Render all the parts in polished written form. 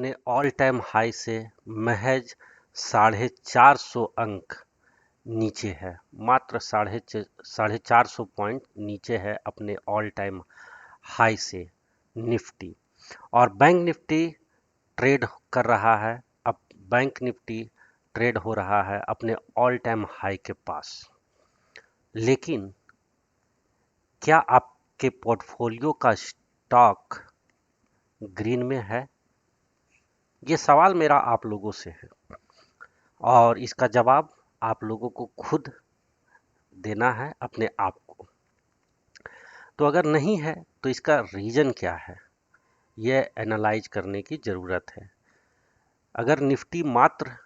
अपने all time high से महज 450 अंक नीचे है। मात्र 450 पॉइंट नीचे है अपने ऑल टाइम हाई से निफ्टी। और बैंक निफ्टी ट्रेड कर रहा है। अब बैंक निफ्टी ट्रेड हो रहा है अपने ऑल टाइम हाई के पास। लेकिन क्या आपके पोर्टफोलियो का स्टॉक ग्रीन में है? ये सवाल मेरा आप लोगों से है और इसका जवाब आप लोगों को खुद देना है अपने आप को। तो अगर नहीं है तो इसका रीज़न क्या है, यह एनालाइज करने की ज़रूरत है। अगर निफ्टी मात्र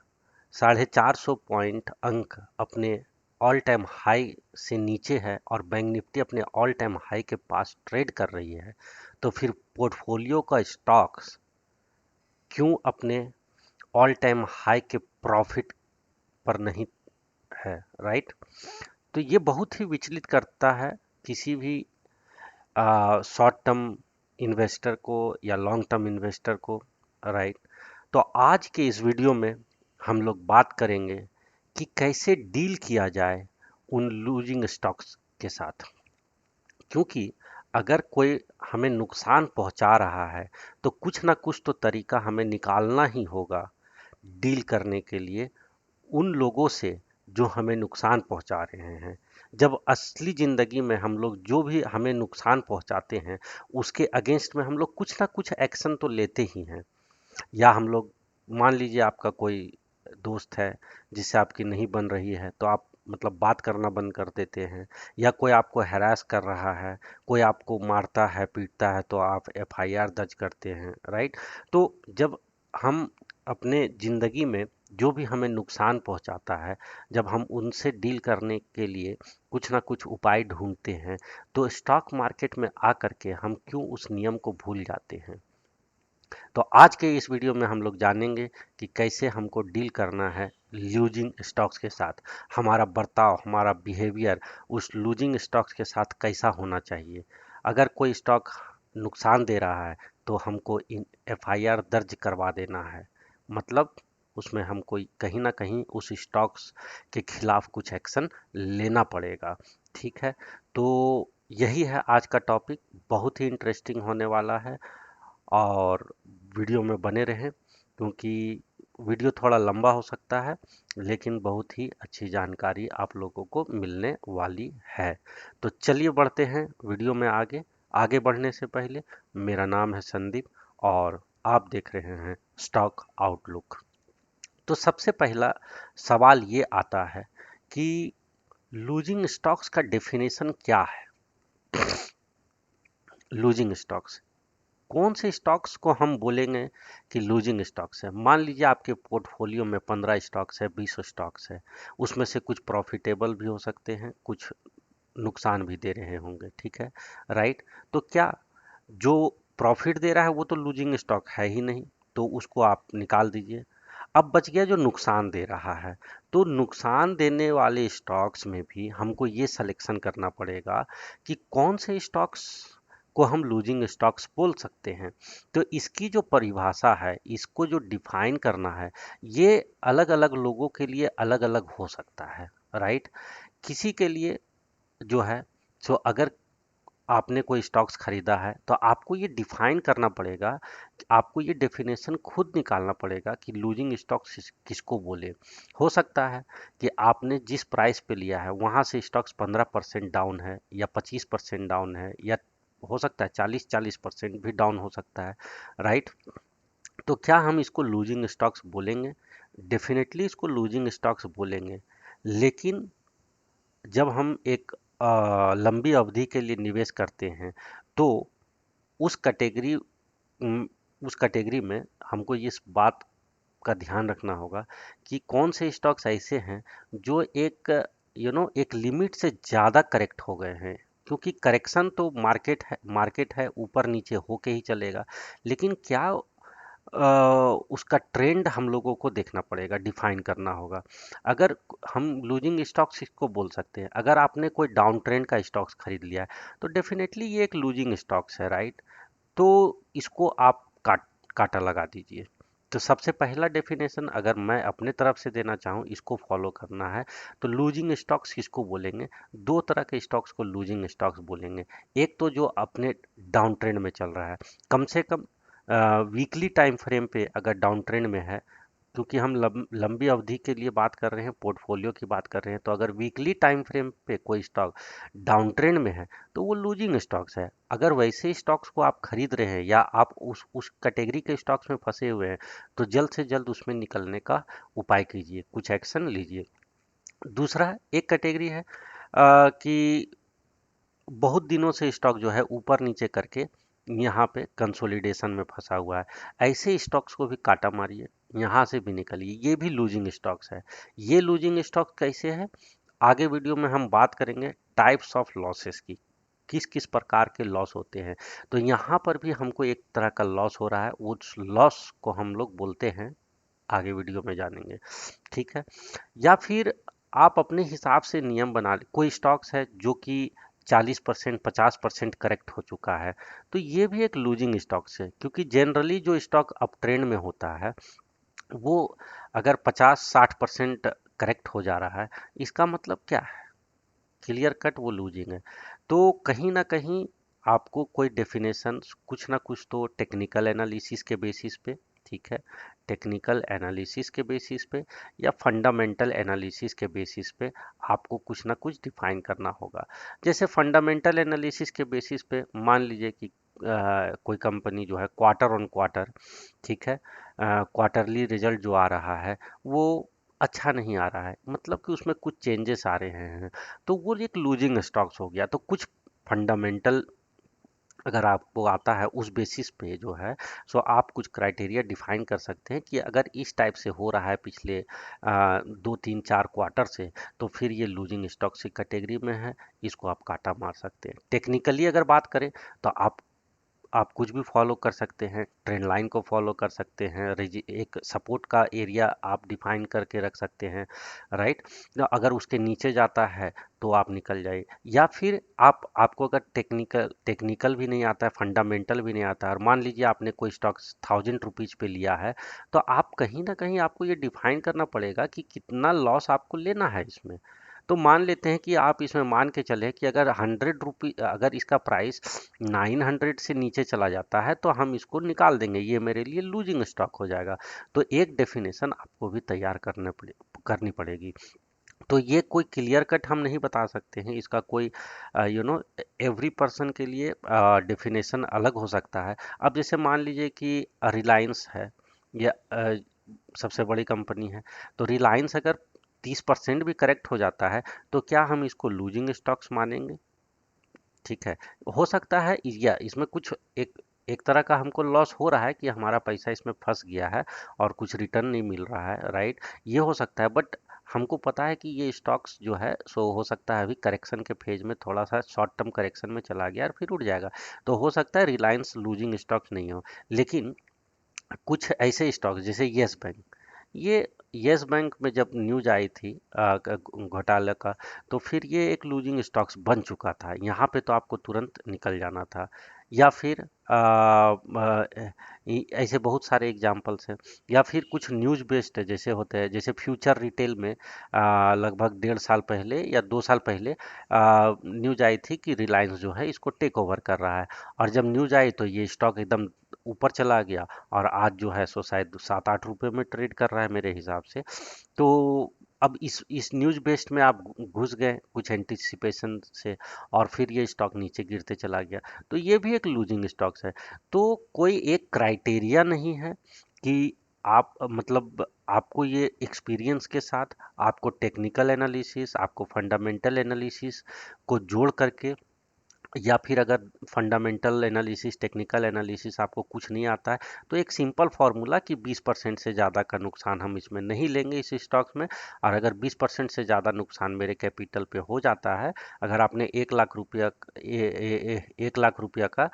450 पॉइंट अंक अपने ऑल टाइम हाई से नीचे है और बैंक निफ्टी अपने ऑल टाइम हाई के पास ट्रेड कर रही है, तो फिर पोर्टफोलियो का स्टॉक्स क्यों अपने ऑल टाइम हाई के प्रॉफिट पर नहीं है, राइट? तो ये बहुत ही विचलित करता है किसी भी शॉर्ट टर्म इन्वेस्टर को या लॉन्ग टर्म इन्वेस्टर को, राइट? तो आज के इस वीडियो में हम लोग बात करेंगे कि कैसे डील किया जाए उन लूजिंग स्टॉक्स के साथ। क्योंकि अगर कोई हमें नुकसान पहुंचा रहा है तो कुछ ना कुछ तो तरीका हमें निकालना ही होगा डील करने के लिए उन लोगों से जो हमें नुकसान पहुंचा रहे हैं। जब असली ज़िंदगी में हम लोग जो भी हमें नुकसान पहुंचाते हैं उसके अगेंस्ट में हम लोग कुछ ना कुछ एक्शन तो लेते ही हैं। या हम लोग, मान लीजिए आपका कोई दोस्त है जिससे आपकी नहीं बन रही है तो आप मतलब बात करना बंद कर देते हैं। या कोई आपको हैरास कर रहा है, कोई आपको मारता है पीटता है तो आप एफआईआर दर्ज करते हैं, राइट? तो जब हम अपने ज़िंदगी में जो भी हमें नुकसान पहुंचाता है, जब हम उनसे डील करने के लिए कुछ ना कुछ उपाय ढूंढते हैं, तो स्टॉक मार्केट में आकर के हम क्यों उस नियम को भूल जाते हैं। तो आज के इस वीडियो में हम लोग जानेंगे कि कैसे हमको डील करना है लूजिंग स्टॉक्स के साथ। हमारा बर्ताव, हमारा बिहेवियर उस लूजिंग स्टॉक्स के साथ कैसा होना चाहिए। अगर कोई स्टॉक नुकसान दे रहा है तो हमको इन एफआईआर दर्ज करवा देना है। मतलब उसमें हमको कहीं ना कहीं उस स्टॉक्स के खिलाफ कुछ एक्शन लेना पड़ेगा। ठीक है, तो यही है आज का टॉपिक। बहुत ही इंटरेस्टिंग होने वाला है और वीडियो में बने रहें क्योंकि वीडियो थोड़ा लंबा हो सकता है लेकिन बहुत ही अच्छी जानकारी आप लोगों को मिलने वाली है। तो चलिए बढ़ते हैं वीडियो में आगे। आगे बढ़ने से पहले, मेरा नाम है संदीप और आप देख रहे हैं स्टॉक आउटलुक। तो सबसे पहला सवाल ये आता है कि लूजिंग स्टॉक्स का डेफिनेशन क्या है। लूजिंग स्टॉक्स, कौन से स्टॉक्स को हम बोलेंगे कि लूजिंग स्टॉक्स है। मान लीजिए आपके पोर्टफोलियो में 15 स्टॉक्स है, 20 स्टॉक्स है, उसमें से कुछ प्रॉफिटेबल भी हो सकते हैं, कुछ नुकसान भी दे रहे होंगे, ठीक है, राइट? तो क्या जो प्रॉफिट दे रहा है वो तो लूजिंग स्टॉक है ही नहीं, तो उसको आप निकाल दीजिए। अब बच गया जो नुकसान दे रहा है। तो नुकसान देने वाले स्टॉक्स में भी हमको ये सिलेक्शन करना पड़ेगा कि कौन से स्टॉक्स को हम लूजिंग स्टॉक्स बोल सकते हैं। तो इसकी जो परिभाषा है, इसको जो डिफाइन करना है, ये अलग अलग लोगों के लिए अलग अलग हो सकता है, राइट? किसी के लिए जो है, सो अगर आपने कोई स्टॉक्स खरीदा है तो आपको ये डिफाइन करना पड़ेगा, आपको ये डेफिनेशन खुद निकालना पड़ेगा कि लूजिंग स्टॉक्स किसको बोले। हो सकता है कि आपने जिस प्राइस पे लिया है वहां से स्टॉक्स 15% डाउन है या 25% डाउन है या हो सकता है 40% भी डाउन हो सकता है, राइट? तो क्या हम इसको लूजिंग स्टॉक्स बोलेंगे? डेफिनेटली इसको लूजिंग स्टॉक्स बोलेंगे। लेकिन जब हम एक लंबी अवधि के लिए निवेश करते हैं तो उस कैटेगरी उम, उस कैटेगरी में हमको इस बात का ध्यान रखना होगा कि कौन से स्टॉक्स ऐसे हैं जो एक एक लिमिट से ज़्यादा करेक्ट हो गए हैं। क्योंकि करेक्शन तो मार्केट है ऊपर नीचे होके ही चलेगा। लेकिन क्या उसका ट्रेंड हम लोगों को देखना पड़ेगा, डिफाइन करना होगा। अगर हम लूजिंग स्टॉक्स इसको बोल सकते हैं, अगर आपने कोई डाउन ट्रेंड का स्टॉक्स खरीद लिया है तो डेफिनेटली ये एक लूजिंग स्टॉक्स है, राइट? तो इसको आप काटा लगा दीजिए। तो सबसे पहला डेफिनेशन अगर मैं अपने तरफ से देना चाहूँ, इसको फॉलो करना है, तो लूजिंग स्टॉक्स किसको बोलेंगे? दो तरह के स्टॉक्स को लूजिंग स्टॉक्स बोलेंगे। एक तो जो अपने डाउन ट्रेंड में चल रहा है, कम से कम वीकली टाइम फ्रेम पे अगर डाउन ट्रेंड में है, क्योंकि हम लंबी अवधि के लिए बात कर रहे हैं, पोर्टफोलियो की बात कर रहे हैं, तो अगर वीकली टाइम फ्रेम पे कोई स्टॉक डाउन ट्रेंड में है तो वो लूजिंग स्टॉक्स है। अगर वैसे स्टॉक्स को आप खरीद रहे हैं या आप उस कैटेगरी के स्टॉक्स में फंसे हुए हैं, तो जल्द से जल्द उसमें निकलने का उपाय कीजिए, कुछ एक्शन लीजिए। दूसरा एक कैटेगरी है कि बहुत दिनों से स्टॉक जो है ऊपर नीचे करके यहाँ पे कंसोलिडेशन में फंसा हुआ है, ऐसे स्टॉक्स को भी काटा मारिए, यहाँ से भी निकलिए, ये भी लूजिंग स्टॉक्स है। ये लूजिंग स्टॉक कैसे है, आगे वीडियो में हम बात करेंगे टाइप्स ऑफ लॉसेस की, किस किस प्रकार के लॉस होते हैं। तो यहाँ पर भी हमको एक तरह का लॉस हो रहा है, उस लॉस को हम लोग बोलते हैं, आगे वीडियो में जानेंगे, ठीक है। या फिर आप अपने हिसाब से नियम बना ले, कोई स्टॉक्स है जो कि 40% 50% करेक्ट हो चुका है, तो ये भी एक लूजिंग स्टॉक्स है, क्योंकि जनरली जो स्टॉक अप ट्रेंड में होता है वो अगर 50-60% करेक्ट हो जा रहा है, इसका मतलब क्या है? क्लियर कट वो लूजिंग है। तो कहीं ना कहीं आपको कोई डेफिनेशन, कुछ ना कुछ तो टेक्निकल एनालिसिस के बेसिस पे, ठीक है, टेक्निकल एनालिसिस के बेसिस पे या फंडामेंटल एनालिसिस के बेसिस पे आपको कुछ ना कुछ डिफाइन करना होगा। जैसे फंडामेंटल एनालिसिस के बेसिस पे मान लीजिए कि कोई कंपनी जो है क्वार्टर ऑन क्वार्टर, ठीक है, क्वार्टरली रिजल्ट जो आ रहा है वो अच्छा नहीं आ रहा है, मतलब कि उसमें कुछ चेंजेस आ रहे हैं, तो वो एक लूजिंग स्टॉक्स हो गया। तो कुछ फंडामेंटल अगर आपको आता है उस बेसिस पे जो है, सो आप कुछ क्राइटेरिया डिफाइन कर सकते हैं कि अगर इस टाइप से हो रहा है पिछले 2-3-4 क्वार्टर से, तो फिर ये लूजिंग स्टॉक्स की कैटेगरी में है, इसको आप काटा मार सकते हैं। टेक्निकली अगर बात करें तो आप कुछ भी फॉलो कर सकते हैं, ट्रेंड लाइन को फॉलो कर सकते हैं, एक सपोर्ट का एरिया आप डिफाइन करके रख सकते हैं, राइट। अगर उसके नीचे जाता है तो आप निकल जाइए, या फिर आपको अगर टेक्निकल भी नहीं आता है, फंडामेंटल भी नहीं आता है, और मान लीजिए आपने कोई स्टॉक 1000 रुपीज पे लिया है, तो आप कहीं ना कहीं आपको ये डिफाइन करना पड़ेगा कि कितना लॉस आपको लेना है इसमें। तो मान लेते हैं कि आप इसमें मान के चले कि अगर 100 रुपी, अगर इसका प्राइस 900 से नीचे चला जाता है तो हम इसको निकाल देंगे, ये मेरे लिए लूजिंग स्टॉक हो जाएगा। तो एक डेफिनेशन आपको भी तैयार करनी पड़ेगी। तो ये कोई क्लियर कट हम नहीं बता सकते हैं, इसका कोई एवरी पर्सन के लिए डेफिनेशन अलग हो सकता है। अब जैसे मान लीजिए कि रिलायंस है या सबसे बड़ी कंपनी है, तो रिलायंस अगर 30% भी करेक्ट हो जाता है, तो क्या हम इसको लूजिंग स्टॉक्स मानेंगे? ठीक है, हो सकता है या इसमें कुछ एक एक तरह का हमको लॉस हो रहा है कि हमारा पैसा इसमें फंस गया है और कुछ रिटर्न नहीं मिल रहा है, राइट, ये हो सकता है। बट हमको पता है कि ये स्टॉक्स जो है सो हो सकता है अभी करेक्शन के फेज में थोड़ा सा शॉर्ट टर्म करेक्शन में चला गया और फिर उठ जाएगा, तो हो सकता है रिलायंस लूजिंग स्टॉक्स नहीं हो। लेकिन कुछ ऐसे स्टॉक्स जैसे यस बैंक, ये यस बैंक में जब न्यूज आई थी घोटाले का, तो फिर ये एक लूजिंग स्टॉक्स बन चुका था, यहाँ पे तो आपको तुरंत निकल जाना था। या फिर ऐसे बहुत सारे एग्जांपल्स हैं। या फिर कुछ न्यूज बेस्ड जैसे होते हैं, जैसे फ्यूचर रिटेल में लगभग 1.5 साल पहले या 2 साल पहले न्यूज आई थी कि रिलायंस जो है इसको टेक ओवर कर रहा है, और जब न्यूज आई तो ये स्टॉक एकदम ऊपर चला गया, और आज जो है सो शायद 7-8 रुपए में ट्रेड कर रहा है मेरे हिसाब से। तो अब इस न्यूज बेस्ड में आप घुस गए कुछ एंटिसिपेशन से, और फिर ये स्टॉक नीचे गिरते चला गया, तो ये भी एक लूजिंग स्टॉक्स है। तो कोई एक क्राइटेरिया नहीं है कि आप मतलब आपको ये एक्सपीरियंस के साथ आपको टेक्निकल एनालिसिस, आपको फंडामेंटल एनालिसिस को जोड़ करके, या फिर अगर फंडामेंटल एनालिसिस टेक्निकल एनालिसिस आपको कुछ नहीं आता है, तो एक सिंपल फार्मूला कि 20% से ज़्यादा का नुकसान हम इसमें नहीं लेंगे इस स्टॉक्स में, और अगर 20% से ज़्यादा नुकसान मेरे कैपिटल पे हो जाता है, अगर आपने 1 लाख रुपया 1 लाख रुपया का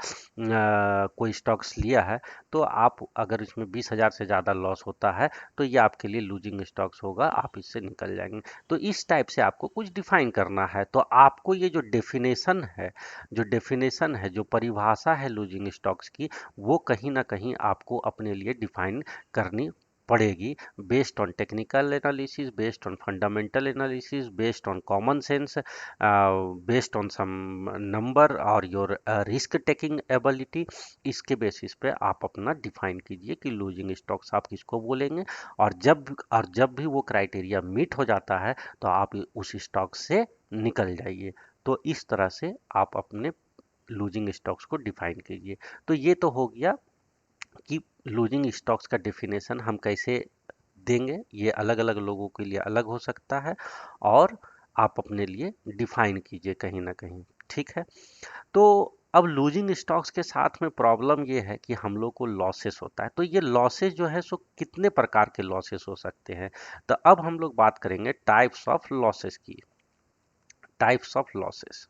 कोई स्टॉक्स लिया है, तो आप अगर इसमें 20,000 से ज़्यादा लॉस होता है, तो ये आपके लिए लूजिंग स्टॉक्स होगा, आप इससे निकल जाएंगे। तो इस टाइप से आपको कुछ डिफाइन करना है। तो आपको ये जो डेफिनेशन है, जो डेफिनेशन है, जो परिभाषा है लूजिंग स्टॉक्स की, वो कहीं ना कहीं आपको अपने लिए डिफाइन करनी पड़ेगी, based on technical analysis, based on fundamental analysis, based on common sense, based on some number और योर रिस्क टेकिंग एबिलिटी। इसके बेसिस पे आप अपना डिफाइन कीजिए कि लूजिंग स्टॉक्स आप किसको बोलेंगे, और जब भी वो क्राइटेरिया मीट हो जाता है तो आप उस स्टॉक से निकल जाइए। तो इस तरह से आप अपने लूजिंग स्टॉक्स को डिफाइन कीजिए। तो ये तो हो गया कि लूजिंग स्टॉक्स का डेफिनेशन हम कैसे देंगे, ये अलग अलग लोगों के लिए अलग हो सकता है, और आप अपने लिए डिफाइन कीजिए कहीं ना कहीं। ठीक है। तो अब लूजिंग स्टॉक्स के साथ में प्रॉब्लम ये है कि हम लोग को लॉसेस होता है। तो ये लॉसेस जो है सो कितने प्रकार के लॉसेस हो सकते हैं, तो अब हम लोग बात करेंगे टाइप्स ऑफ लॉसेस की। टाइप्स ऑफ लॉसेस,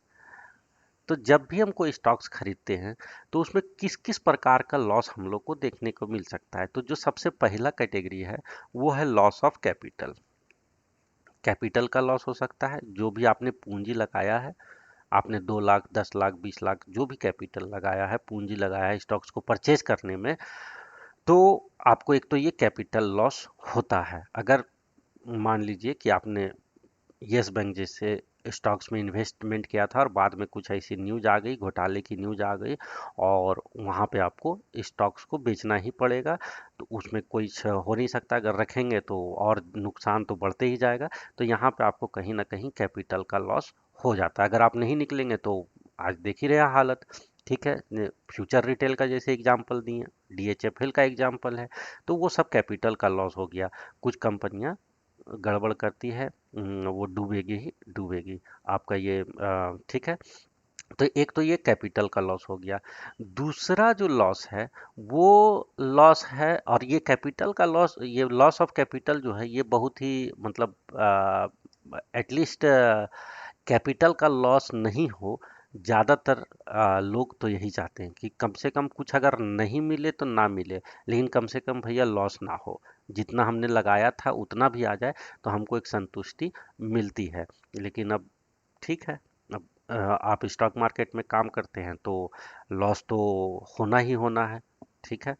तो जब भी हम कोई स्टॉक्स खरीदते हैं तो उसमें किस किस प्रकार का लॉस हम लोग को देखने को मिल सकता है। तो जो सबसे पहला कैटेगरी है वो है लॉस ऑफ कैपिटल। कैपिटल का लॉस हो सकता है, जो भी आपने पूंजी लगाया है, आपने 2 लाख, 10 लाख, 20 लाख, जो भी कैपिटल लगाया है, पूंजी लगाया है स्टॉक्स को परचेज करने में, तो आपको एक तो ये कैपिटल लॉस होता है। अगर मान लीजिए कि आपने यस बैंक जैसे स्टॉक्स में इन्वेस्टमेंट किया था और बाद में कुछ ऐसी न्यूज आ गई, घोटाले की न्यूज आ गई, और वहां पे आपको स्टॉक्स को बेचना ही पड़ेगा, तो उसमें कुछ हो नहीं सकता। अगर रखेंगे तो और नुकसान तो बढ़ते ही जाएगा। तो यहाँ पे आपको कहीं ना कहीं कैपिटल का लॉस हो जाता है। अगर आप नहीं निकलेंगे तो आज देख ही रहे हैं हालत। ठीक है, फ्यूचर रिटेल का जैसे एग्जांपल दिए, डीएचएफएल का एग्जांपल है, तो वो सब कैपिटल का लॉस हो गया। कुछ कंपनियां गड़बड़ करती है, वो डूबेगी ही डूबेगी आपका ये। ठीक है। तो एक तो ये कैपिटल का लॉस हो गया। दूसरा जो लॉस है वो लॉस है, और ये कैपिटल का लॉस, ये लॉस ऑफ कैपिटल जो है ये बहुत ही मतलब एटलीस्ट कैपिटल का लॉस नहीं हो। ज़्यादातर लोग तो यही चाहते हैं कि कम से कम कुछ अगर नहीं मिले तो ना मिले, लेकिन कम से कम भैया लॉस ना हो, जितना हमने लगाया था उतना भी आ जाए तो हमको एक संतुष्टि मिलती है। लेकिन अब ठीक है, अब आप स्टॉक मार्केट में काम करते हैं तो लॉस तो होना ही होना है। ठीक है,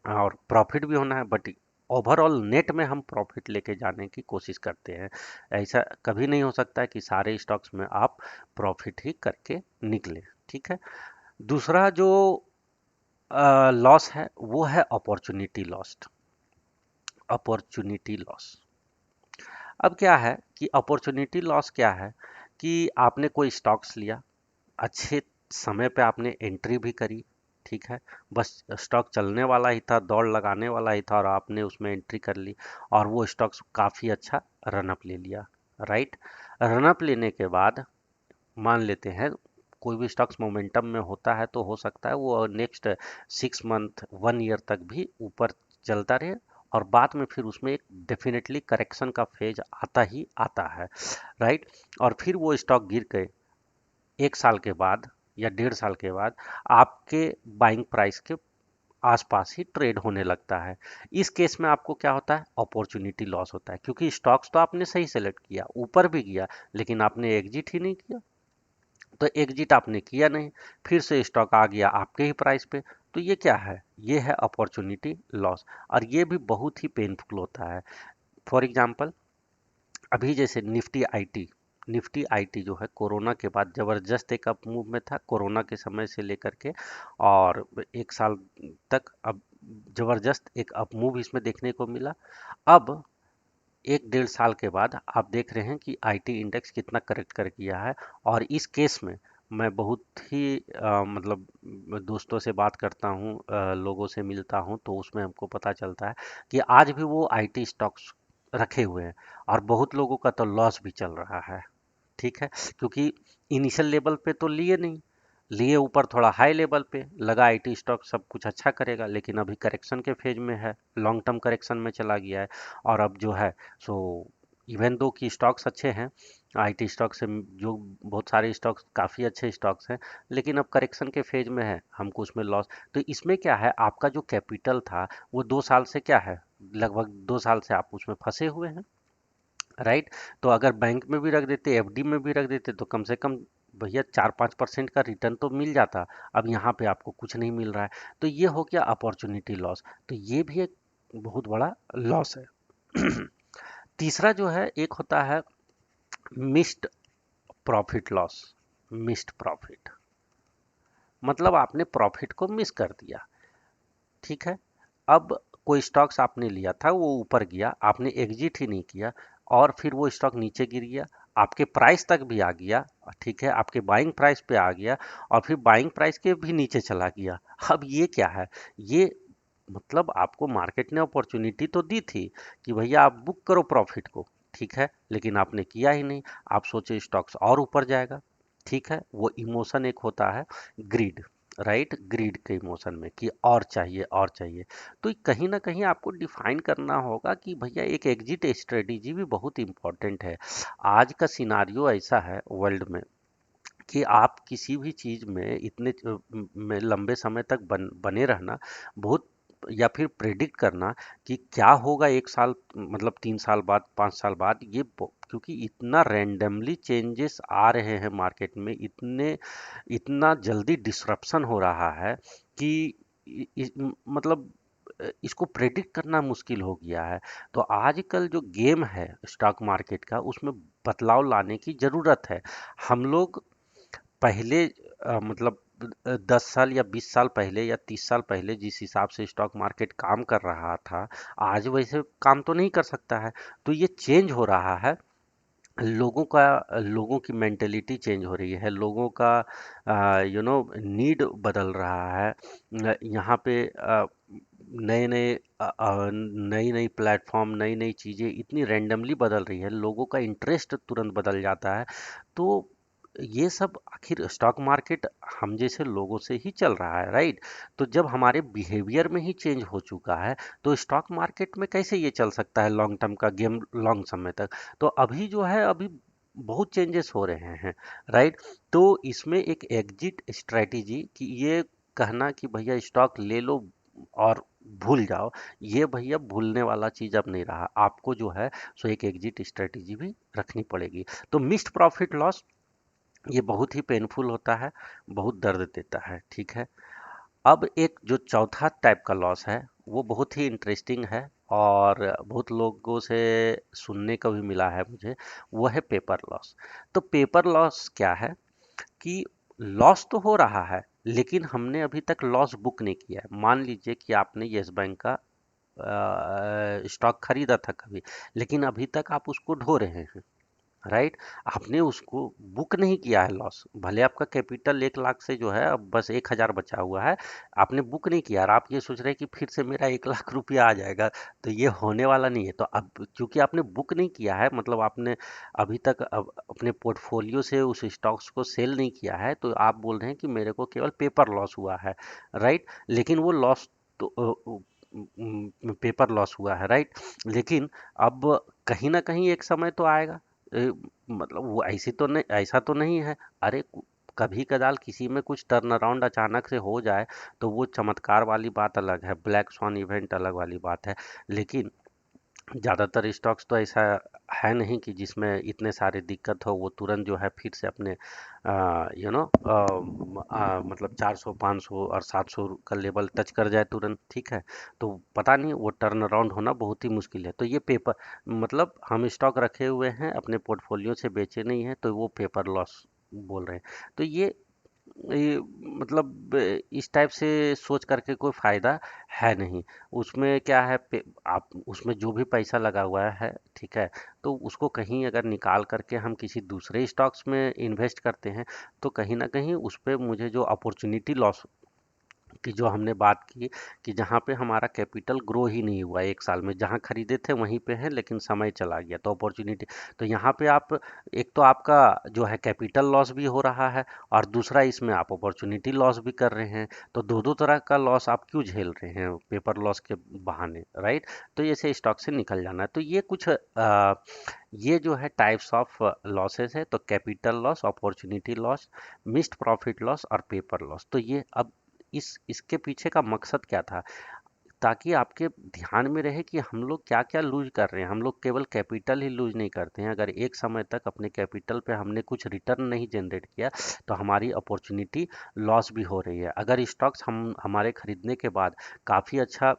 और प्रॉफिट भी होना है, बट ओवरऑल नेट में हम प्रॉफिट लेके जाने की कोशिश करते हैं। ऐसा कभी नहीं हो सकता है कि सारे स्टॉक्स में आप प्रॉफिट ही करके निकले। ठीक है। दूसरा जो लॉस है वो है अपॉर्चुनिटी लॉस्ट। अपॉर्चुनिटी लॉस, अब क्या है कि अपॉर्चुनिटी लॉस क्या है कि आपने कोई स्टॉक्स लिया, अच्छे समय पे आपने एंट्री भी करी। ठीक है, बस स्टॉक चलने वाला ही था, दौड़ लगाने वाला ही था, और आपने उसमें एंट्री कर ली, और वो स्टॉक्स काफ़ी अच्छा रनअप ले लिया। राइट। रनअप लेने के बाद मान लेते हैं कोई भी स्टॉक्स मोमेंटम में होता है तो हो सकता है वो नेक्स्ट 6 मंथ 1 ईयर तक भी ऊपर चलता रहे, और बाद में फिर उसमें एक डेफिनेटली करेक्शन का फेज आता ही आता है। राइट। और फिर वो स्टॉक गिर के 1 साल के बाद या 1.5 साल के बाद आपके बाइंग प्राइस के आसपास ही ट्रेड होने लगता है। इस केस में आपको क्या होता है, अपॉर्चुनिटी लॉस होता है, क्योंकि स्टॉक्स तो आपने सही सेलेक्ट किया, ऊपर भी गया, लेकिन आपने एग्जिट ही नहीं किया। तो एग्जिट आपने किया नहीं, फिर से स्टॉक आ गया आपके ही प्राइस पे, तो ये क्या है, ये है अपॉर्चुनिटी लॉस। और ये भी बहुत ही पेनफुल होता है। फॉर एग्जाम्पल, अभी जैसे निफ्टी आईटी जो है कोरोना के बाद जबरदस्त एक अप मूव में था, कोरोना के समय से लेकर के और 1 साल तक। अब जबरदस्त एक अप मूव इसमें देखने को मिला। अब 1 1.5 साल के बाद आप देख रहे हैं कि आईटी इंडेक्स कितना करेक्ट कर गया है। और इस केस में मैं बहुत ही मतलब दोस्तों से बात करता हूँ, लोगों से मिलता हूँ, तो उसमें हमको पता चलता है कि आज भी वो आईटी स्टॉक्स रखे हुए हैं, और बहुत लोगों का तो लॉस भी चल रहा है। ठीक है, क्योंकि इनिशियल लेवल पे तो लिए नहीं, लिए ऊपर थोड़ा हाई लेवल पे लगा आईटी स्टॉक सब कुछ अच्छा करेगा, लेकिन अभी करेक्शन के फेज में है, लॉन्ग टर्म करेक्शन में चला गया है। और अब जो है सो इवन दो की स्टॉक्स अच्छे हैं, आईटी स्टॉक से जो बहुत सारे स्टॉक्स काफ़ी अच्छे स्टॉक्स हैं, लेकिन अब करेक्शन के फेज में है, हमको उसमें लॉस। तो इसमें क्या है, आपका जो कैपिटल था वो 2 साल से क्या है, लगभग 2 साल से आप उसमें फंसे हुए हैं। राइट। तो अगर बैंक में भी रख देते, एफडी में भी रख देते, तो कम से कम भैया 4-5% का रिटर्न तो मिल जाता, अब यहाँ पे आपको कुछ नहीं मिल रहा है। तो ये हो गया अपॉर्चुनिटी लॉस, तो ये भी एक बहुत बड़ा लॉस है। तीसरा जो है एक होता है missed profit loss. Missed profit मतलब आपने प्रॉफिट को मिस कर दिया, ठीक है। अब कोई स्टॉक्स आपने लिया था, वो ऊपर गया, आपने एग्जिट ही नहीं किया, और फिर वो स्टॉक नीचे गिर गया, आपके प्राइस तक भी आ गया, ठीक है, आपके बाइंग प्राइस पे आ गया, और फिर बाइंग प्राइस के भी नीचे चला गया। अब ये क्या है? ये मतलब आपको मार्केट ने अपॉर्चुनिटी तो दी थी कि भैया आप बुक करो प्रॉफिट को, ठीक है, लेकिन आपने किया ही नहीं। आप सोचे स्टॉक्स और ऊपर जाएगा, ठीक है, वो इमोशन एक होता है ग्रीड, राइट, ग्रीड के इमोशन में कि और चाहिए और चाहिए। तो कहीं ना कहीं आपको डिफाइन करना होगा कि भैया एक एग्जिट स्ट्रेटेजी भी बहुत इंपॉर्टेंट है। आज का सिनारियो ऐसा है वर्ल्ड में कि आप किसी भी चीज में इतने में लंबे समय तक बने रहना बहुत, या फिर प्रेडिक्ट करना कि क्या होगा 1 साल मतलब 3 साल बाद 5 साल बाद, ये क्योंकि इतना रैंडमली चेंजेस आ रहे हैं मार्केट में, इतना जल्दी डिसरप्शन हो रहा है कि मतलब इसको प्रेडिक्ट करना मुश्किल हो गया है। तो आजकल जो गेम है स्टॉक मार्केट का, उसमें बदलाव लाने की ज़रूरत है। हम लोग पहले मतलब 10 साल या 20 साल पहले या 30 साल पहले जिस हिसाब से स्टॉक मार्केट काम कर रहा था, आज वैसे काम तो नहीं कर सकता है। तो ये चेंज हो रहा है, लोगों की मेंटेलिटी चेंज हो रही है, लोगों का नीड बदल रहा है। यहाँ पे नए नए नई नई प्लेटफॉर्म, नई नई चीज़ें इतनी रैंडमली बदल रही है, लोगों का इंटरेस्ट तुरंत बदल जाता है। तो ये सब आखिर स्टॉक मार्केट हम जैसे लोगों से ही चल रहा है, राइट। तो जब हमारे बिहेवियर में ही चेंज हो चुका है, तो स्टॉक मार्केट में कैसे ये चल सकता है लॉन्ग टर्म का गेम लॉन्ग समय तक? तो अभी जो है अभी बहुत चेंजेस हो रहे हैं, राइट। तो इसमें एक एग्जिट स्ट्रेटेजी कि ये कहना कि भैया स्टॉक ले लो और भूल जाओ, ये भैया भूलने वाला चीज अब नहीं रहा। आपको जो है सो एक एग्जिट स्ट्रेटेजी भी रखनी पड़ेगी। तो मिस्ड प्रॉफिट लॉस ये बहुत ही पेनफुल होता है, बहुत दर्द देता है, ठीक है। अब एक जो चौथा टाइप का लॉस है, वो बहुत ही इंटरेस्टिंग है और बहुत लोगों से सुनने को भी मिला है मुझे, वो है पेपर लॉस। तो पेपर लॉस क्या है कि लॉस तो हो रहा है, लेकिन हमने अभी तक लॉस बुक नहीं किया है। मान लीजिए कि आपने यस बैंक का स्टॉक खरीदा था कभी, लेकिन अभी तक आप उसको ढो रहे हैं, राइट। आपने उसको बुक नहीं किया है लॉस, भले आपका कैपिटल 1 लाख से जो है अब बस 1,000 बचा हुआ है, आपने बुक नहीं किया और आप ये सोच रहे हैं कि फिर से मेरा 1 लाख रुपया आ जाएगा। तो ये होने वाला नहीं है। तो अब क्योंकि आपने बुक नहीं किया है, मतलब आपने अभी तक अब अपने पोर्टफोलियो से उस स्टॉक्स को सेल नहीं किया है, तो आप बोल रहे हैं कि मेरे को केवल पेपर लॉस हुआ है, राइट। लेकिन वो लॉस तो पेपर लॉस हुआ है, राइट। लेकिन अब कहीं ना कहीं एक समय तो आएगा, मतलब वो ऐसी तो नहीं, ऐसा तो नहीं है। अरे कभी कदाल किसी में कुछ टर्न अराउंड अचानक से हो जाए तो वो चमत्कार वाली बात अलग है, ब्लैक स्वॉन इवेंट अलग वाली बात है। लेकिन ज़्यादातर स्टॉक्स तो ऐसा है नहीं कि जिसमें इतने सारे दिक्कत हो, वो तुरंत जो है फिर से अपने मतलब 400 500 और 700 का लेवल टच कर जाए तुरंत, ठीक है। तो पता नहीं, वो टर्न अराउंड होना बहुत ही मुश्किल है। तो ये पेपर मतलब हम स्टॉक रखे हुए हैं अपने पोर्टफोलियो से बेचे नहीं हैं, तो वो पेपर लॉस बोल रहे हैं। तो ये मतलब इस टाइप से सोच करके कोई फायदा है नहीं। उसमें क्या है, आप उसमें जो भी पैसा लगा हुआ है, ठीक है, तो उसको कहीं अगर निकाल करके हम किसी दूसरे स्टॉक्स में इन्वेस्ट करते हैं, तो कहीं ना कहीं उस पे मुझे जो अपॉर्चुनिटी लॉस कि जो हमने बात की कि जहाँ पे हमारा कैपिटल ग्रो ही नहीं हुआ 1 साल में, जहाँ खरीदे थे वहीं पे है लेकिन समय चला गया, तो अपॉर्चुनिटी। तो यहाँ पे आप एक तो आपका जो है कैपिटल लॉस भी हो रहा है, और दूसरा इसमें आप अपॉर्चुनिटी लॉस भी कर रहे हैं। तो दो दो तरह का लॉस आप क्यों झेल रहे हैं पेपर लॉस के बहाने, राइट। तो ऐसे स्टॉक से निकल जाना है। तो ये कुछ ये जो है टाइप्स ऑफ लॉसेस है, तो capital loss, opportunity loss, missed profit loss और पेपर लॉस। तो ये अब इसके पीछे का मकसद क्या था? ताकि आपके ध्यान में रहे कि हम लोग क्या क्या लूज कर रहे हैं। हम लोग केवल कैपिटल ही लूज नहीं करते हैं, अगर एक समय तक अपने कैपिटल पे हमने कुछ रिटर्न नहीं जनरेट किया तो हमारी अपॉर्चुनिटी लॉस भी हो रही है। अगर स्टॉक्स हम हमारे खरीदने के बाद काफ़ी अच्छा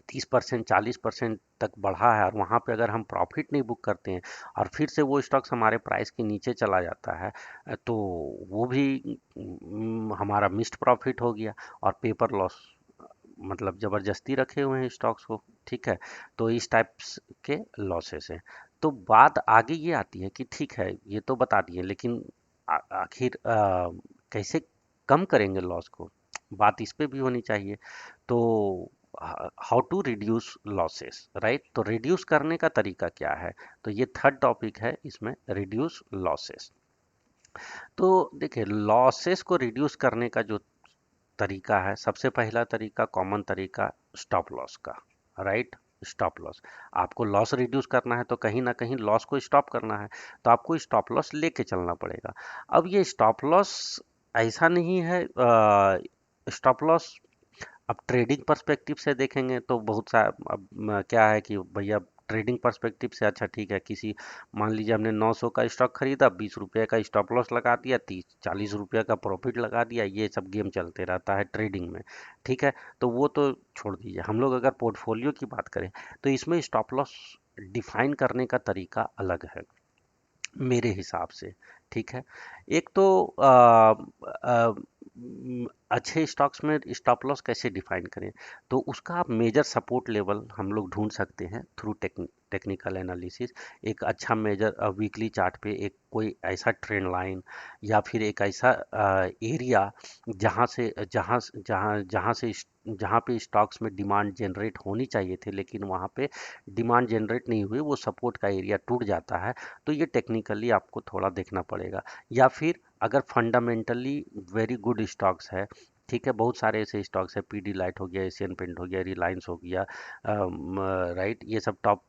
30% 40% तक बढ़ा है और वहाँ पे अगर हम प्रॉफिट नहीं बुक करते हैं और फिर से वो स्टॉक्स हमारे प्राइस के नीचे चला जाता है, तो वो भी हमारा मिस्ड प्रॉफिट हो गया और पेपर लॉस, मतलब ज़बरदस्ती रखे हुए हैं स्टॉक्स को। ठीक है, तो इस टाइप्स के लॉसेस हैं। तो बात आगे ये आती है कि ठीक है, ये तो बता दिए, लेकिन आखिर कैसे कम करेंगे लॉस को, बात इस पे भी होनी चाहिए। तो how to reduce losses, right. तो रिड्यूस करने का तरीका क्या है, तो ये थर्ड टॉपिक है इसमें, रिड्यूस लॉसेस। तो देखिए, लॉसेस को रिड्यूस करने का जो तरीका है, सबसे पहला तरीका, कॉमन तरीका, स्टॉप लॉस का, राइट। स्टॉप लॉस, आपको लॉस रिड्यूस करना है तो कहीं ना कहीं लॉस को स्टॉप करना है, तो आपको स्टॉप लॉस लेके चलना पड़ेगा। अब ये स्टॉप लॉस ऐसा नहीं है, स्टॉप लॉस अब ट्रेडिंग पर्सपेक्टिव से देखेंगे तो बहुत सा, अब क्या है कि भैया ट्रेडिंग पर्सपेक्टिव से, अच्छा ठीक है, किसी, मान लीजिए हमने 900 का स्टॉक खरीदा, 20 रुपये का स्टॉप लॉस लगा दिया, 30 40 रुपये का प्रॉफिट लगा दिया, ये सब गेम चलते रहता है ट्रेडिंग में। ठीक है, तो वो तो छोड़ दीजिए। हम लोग अगर पोर्टफोलियो की बात करें तो इसमें स्टॉप लॉस डिफाइन करने का तरीका अलग है मेरे हिसाब से। ठीक है, एक तो अच्छे स्टॉक्स में स्टॉप लॉस कैसे डिफाइन करें, तो उसका आप मेजर सपोर्ट लेवल हम लोग ढूंढ सकते हैं थ्रू टेक्निकल एनालिसिस। एक अच्छा मेजर वीकली चार्ट पे एक कोई ऐसा ट्रेंड लाइन या फिर एक ऐसा एरिया जहां से जहां जहां जहां से जहां पे स्टॉक्स में डिमांड जनरेट होनी चाहिए थे लेकिन वहां पे डिमांड जनरेट नहीं हुई, वो सपोर्ट का एरिया टूट जाता है। तो ये टेक्निकली आपको थोड़ा देखना पड़ेगा। या फिर अगर फंडामेंटली वेरी गुड स्टॉक्स है, ठीक है, बहुत सारे ऐसे स्टॉक्स है, पीडी लाइट हो गया, एशियन पेंट हो गया, रिलायंस हो गया, राइट, ये सब टॉप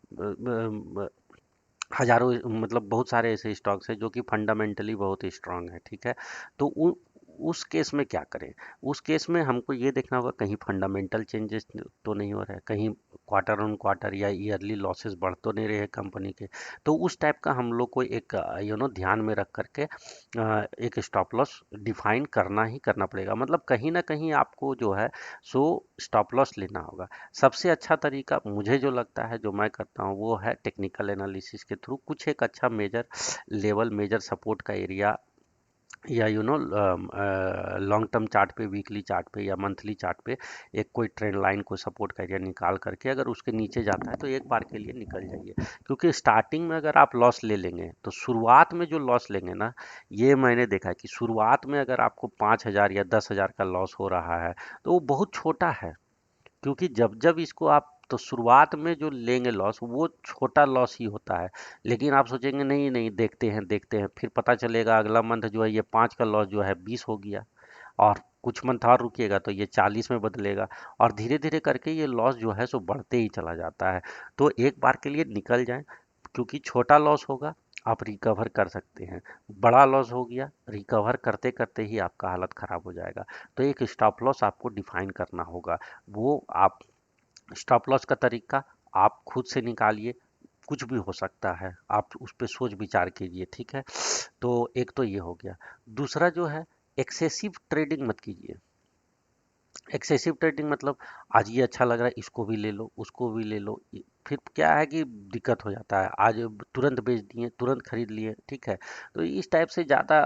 हजारों, मतलब बहुत सारे ऐसे स्टॉक्स हैं जो कि फंडामेंटली बहुत ही स्ट्रांग है। ठीक है, तो उस केस में क्या करें, उस केस में हमको ये देखना होगा कहीं फंडामेंटल चेंजेस तो नहीं हो रहा है, कहीं क्वार्टर ऑन क्वार्टर या ईयरली लॉसेस बढ़ तो नहीं रहे कंपनी के। तो उस टाइप का हम लोग को एक ध्यान में रख करके एक स्टॉप लॉस डिफाइन करना ही करना पड़ेगा। मतलब कहीं ना कहीं आपको जो है सो स्टॉप लॉस लेना होगा। सबसे अच्छा तरीका मुझे जो लगता है, जो मैं करता हूँ, वो है टेक्निकल एनालिसिस के थ्रू कुछ एक अच्छा मेजर लेवल, मेजर सपोर्ट का एरिया, या लॉन्ग टर्म चार्ट पे, वीकली चार्ट पे या मंथली चार्ट पे एक कोई ट्रेंड लाइन को सपोर्ट का एरिया निकाल करके अगर उसके नीचे जाता है तो एक बार के लिए निकल जाइए। क्योंकि स्टार्टिंग में अगर आप लॉस ले लेंगे तो शुरुआत में जो लॉस लेंगे ना, ये मैंने देखा है कि शुरुआत में अगर आपको 5,000 या 10,000 का लॉस हो रहा है तो वो बहुत छोटा है। क्योंकि जब जब इसको आप, तो शुरुआत में जो लेंगे लॉस वो छोटा लॉस ही होता है। लेकिन आप सोचेंगे नहीं नहीं, देखते हैं, फिर पता चलेगा अगला मंथ जो है ये 5 का लॉस जो है 20 हो गया, और कुछ मंथ और रुकिएगा तो ये 40 में बदलेगा, और धीरे धीरे करके ये लॉस जो है सो बढ़ते ही चला जाता है। तो एक बार के लिए निकल जाएं, क्योंकि छोटा लॉस होगा, आप रिकवर कर सकते हैं। बड़ा लॉस हो गया, रिकवर करते करते ही आपका हालत खराब हो जाएगा। तो एक स्टॉप लॉस आपको डिफाइन करना होगा। वो आप, स्टॉप लॉस का तरीका आप खुद से निकालिए, कुछ भी हो सकता है, आप उस पर सोच विचार कीजिए। ठीक है, तो एक तो ये हो गया। दूसरा जो है, एक्सेसिव ट्रेडिंग मत कीजिए। एक्सेसिव ट्रेडिंग मतलब आज ये अच्छा लग रहा है, इसको भी ले लो, उसको भी ले लो, फिर क्या है कि दिक्कत हो जाता है, आज तुरंत बेच दिए, तुरंत खरीद लिए। ठीक है, तो इस टाइप से ज़्यादा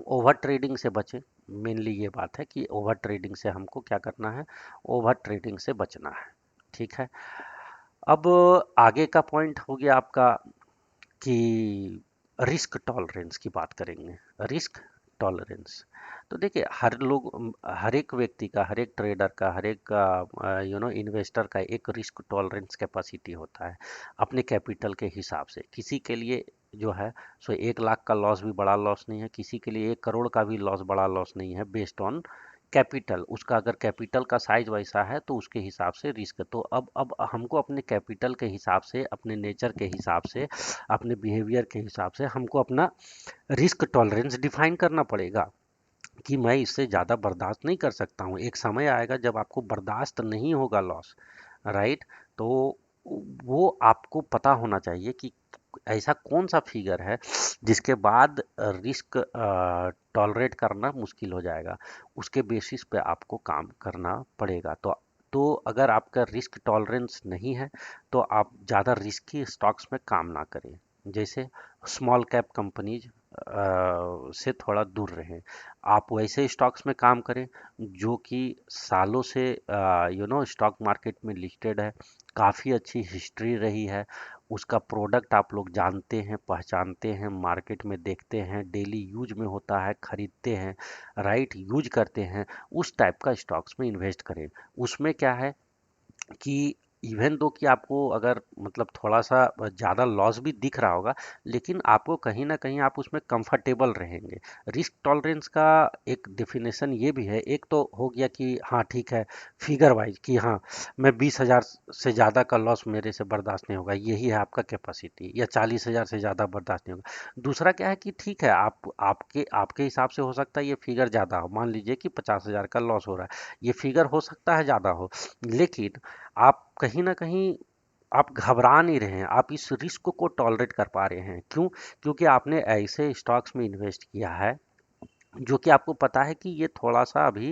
ओवर ट्रेडिंग से बचें। मेनली ये बात है कि ओवर ट्रेडिंग से हमको क्या करना है, ओवर ट्रेडिंग से बचना है। ठीक है, अब आगे का पॉइंट हो गया आपका कि रिस्क टॉलरेंस की बात करेंगे। रिस्क टॉलरेंस, तो देखिए, हर लोग, हर एक व्यक्ति का, हर एक ट्रेडर का, हर एक इन्वेस्टर का एक रिस्क टॉलरेंस कैपेसिटी होता है अपने कैपिटल के हिसाब से। किसी के लिए जो है सो 1 लाख का लॉस भी बड़ा लॉस नहीं है, किसी के लिए 1 करोड़ का भी लॉस बड़ा लॉस नहीं है, बेस्ड ऑन कैपिटल। उसका अगर कैपिटल का साइज वैसा है तो उसके हिसाब से रिस्क। तो अब हमको अपने कैपिटल के हिसाब से, अपने नेचर के हिसाब से, अपने बिहेवियर के हिसाब से हमको अपना रिस्क टॉलरेंस डिफाइन करना पड़ेगा। कि मैं इससे ज़्यादा बर्दाश्त नहीं कर सकता हूँ। एक समय आएगा जब आपको बर्दाश्त नहीं होगा लॉस, राइट? तो वो आपको पता होना चाहिए कि ऐसा कौन सा फिगर है जिसके बाद रिस्क टॉलरेट करना मुश्किल हो जाएगा, उसके बेसिस पे आपको काम करना पड़ेगा। तो अगर आपका रिस्क टॉलरेंस नहीं है तो आप ज़्यादा रिस्की स्टॉक्स में काम ना करें। जैसे स्मॉल कैप कंपनीज से थोड़ा दूर रहें। आप वैसे स्टॉक्स में काम करें जो कि सालों से स्टॉक मार्केट में लिस्टेड है, काफ़ी अच्छी हिस्ट्री रही है, उसका प्रोडक्ट आप लोग जानते हैं, पहचानते हैं, मार्केट में देखते हैं, डेली यूज में होता है, खरीदते हैं, राइट, यूज करते हैं। उस टाइप का स्टॉक्स में इन्वेस्ट करें। उसमें क्या है कि इवन दो कि आपको अगर मतलब थोड़ा सा ज़्यादा लॉस भी दिख रहा होगा, लेकिन आपको कहीं ना कहीं आप उसमें कंफर्टेबल रहेंगे। रिस्क टॉलरेंस का एक डेफिनेशन ये भी है, एक तो हो गया कि हाँ ठीक है, फिगर वाइज कि हाँ मैं 20,000 से ज़्यादा का लॉस मेरे से बर्दाश्त नहीं होगा, यही है आपका कैपेसिटी, या 40,000 से ज़्यादा बर्दाश्त नहीं होगा। दूसरा क्या है कि ठीक है, आप आपके आपके हिसाब से हो सकता है ये फिगर ज़्यादा हो, मान लीजिए कि 50,000 का लॉस हो रहा है, ये फिगर हो सकता है ज़्यादा हो, लेकिन आप कहीं ना कहीं आप घबरा नहीं रहे हैं, आप इस रिस्क को टॉलरेट कर पा रहे हैं। क्यों? क्योंकि आपने ऐसे स्टॉक्स में इन्वेस्ट किया है जो कि आपको पता है कि ये थोड़ा सा अभी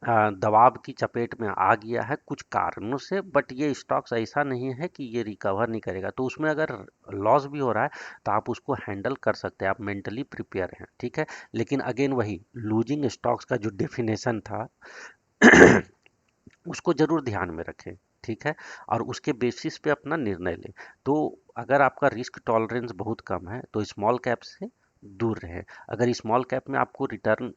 दबाव की चपेट में आ गया है कुछ कारणों से, बट ये स्टॉक्स ऐसा नहीं है कि ये रिकवर नहीं करेगा। तो उसमें अगर लॉस भी हो रहा है तो आप उसको हैंडल कर सकते हैं, आप मेंटली प्रिपेयर हैं, ठीक है। लेकिन अगेन वही लूजिंग स्टॉक्स का जो डेफिनेशन था उसको जरूर ध्यान में रखें, ठीक है, और उसके बेसिस पे अपना निर्णय लें। तो अगर आपका रिस्क टॉलरेंस बहुत कम है तो स्मॉल कैप से दूर रहें। अगर स्मॉल कैप में आपको रिटर्न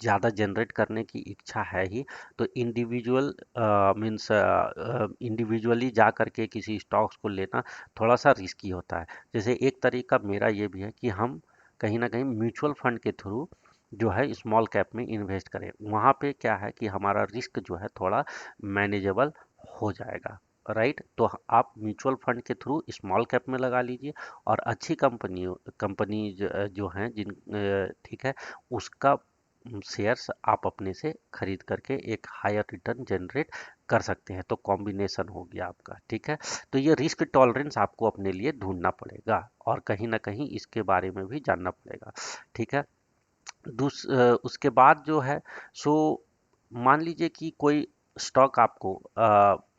ज़्यादा जनरेट करने की इच्छा है ही, तो इंडिविजुअल मीन्स इंडिविजुअली जा करके किसी स्टॉक्स को लेना थोड़ा सा रिस्की होता है। जैसे एक तरीका मेरा ये भी है कि हम कहीं ना कहीं म्यूचुअल फंड के थ्रू जो है स्मॉल कैप में इन्वेस्ट करें। वहाँ पे क्या है कि हमारा रिस्क जो है थोड़ा मैनेजेबल हो जाएगा, राइट। तो आप म्यूचुअल फंड के थ्रू स्मॉल कैप में लगा लीजिए, और अच्छी कंपनी जो हैं ठीक है, उसका शेयर्स आप अपने से खरीद करके एक हायर रिटर्न जनरेट कर सकते हैं। तो कॉम्बिनेशन हो गया आपका, ठीक है। तो ये रिस्क टॉलरेंस आपको अपने लिए ढूंढना पड़ेगा और कहीं ना कहीं इसके बारे में भी जानना पड़ेगा, ठीक है। उसके बाद जो है सो मान लीजिए कि कोई स्टॉक आपको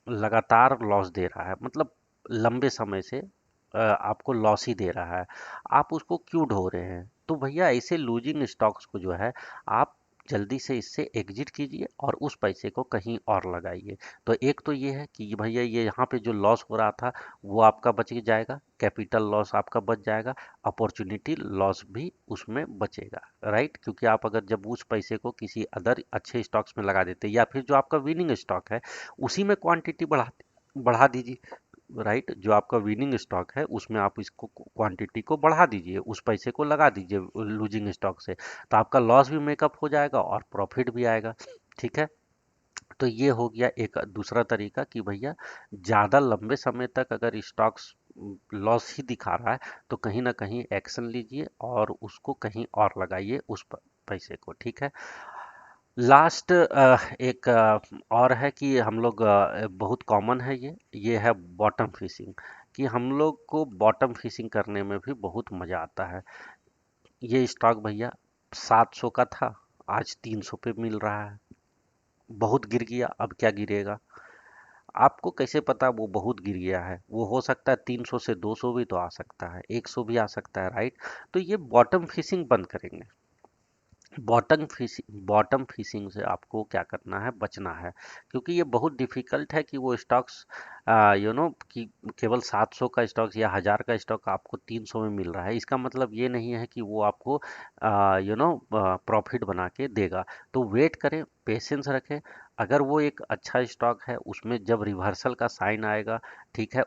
लगातार लॉस दे रहा है, मतलब लंबे समय से आपको लॉस ही दे रहा है, आप उसको क्यों ढो रहे हैं? तो भैया ऐसे लूजिंग स्टॉक्स को जो है आप जल्दी से इससे एग्जिट कीजिए और उस पैसे को कहीं और लगाइए। तो एक तो ये है कि भैया ये यहाँ पे जो लॉस हो रहा था वो आपका बच जाएगा, कैपिटल लॉस आपका बच जाएगा, अपॉर्चुनिटी लॉस भी उसमें बचेगा, राइट। क्योंकि आप अगर जब उस पैसे को किसी अदर अच्छे स्टॉक्स में लगा देते, या फिर जो आपका विनिंग स्टॉक है उसी में क्वांटिटी बढ़ा दीजिए, राइट। जो आपका विनिंग स्टॉक है उसमें आप इसको क्वांटिटी को बढ़ा दीजिए, उस पैसे को लगा दीजिए लूजिंग स्टॉक से, तो आपका लॉस भी मेकअप हो जाएगा और प्रॉफिट भी आएगा, ठीक है। तो ये हो गया एक दूसरा तरीका कि भैया ज़्यादा लंबे समय तक अगर स्टॉक्स लॉस ही दिखा रहा है तो कहीं ना कहीं एक्शन लीजिए और उसको कहीं और लगाइए उस पैसे को, ठीक है। लास्ट एक और है कि हम लोग बहुत कॉमन है ये है बॉटम फिशिंग, कि हम लोग को बॉटम फिशिंग करने में भी बहुत मज़ा आता है। ये स्टॉक भैया 700 का था, आज 300 पे मिल रहा है, बहुत गिर गया, अब क्या गिरेगा? आपको कैसे पता वो बहुत गिर गया है? वो हो सकता है 300 से 200 भी तो आ सकता है, 100 भी आ सकता है, राइट। तो ये बॉटम फिशिंग बंद करेंगे। बॉटम फिशिंग से आपको क्या करना है, बचना है, क्योंकि ये बहुत डिफिकल्ट है कि वो स्टॉक्स कि केवल 700 का स्टॉक्स या 1000 का स्टॉक आपको 300 में मिल रहा है, इसका मतलब ये नहीं है कि वो आपको प्रॉफिट बना के देगा। तो वेट करें, पेशेंस रखें। अगर वो एक अच्छा स्टॉक है, उसमें जब रिवर्सल का साइन आएगा, ठीक है,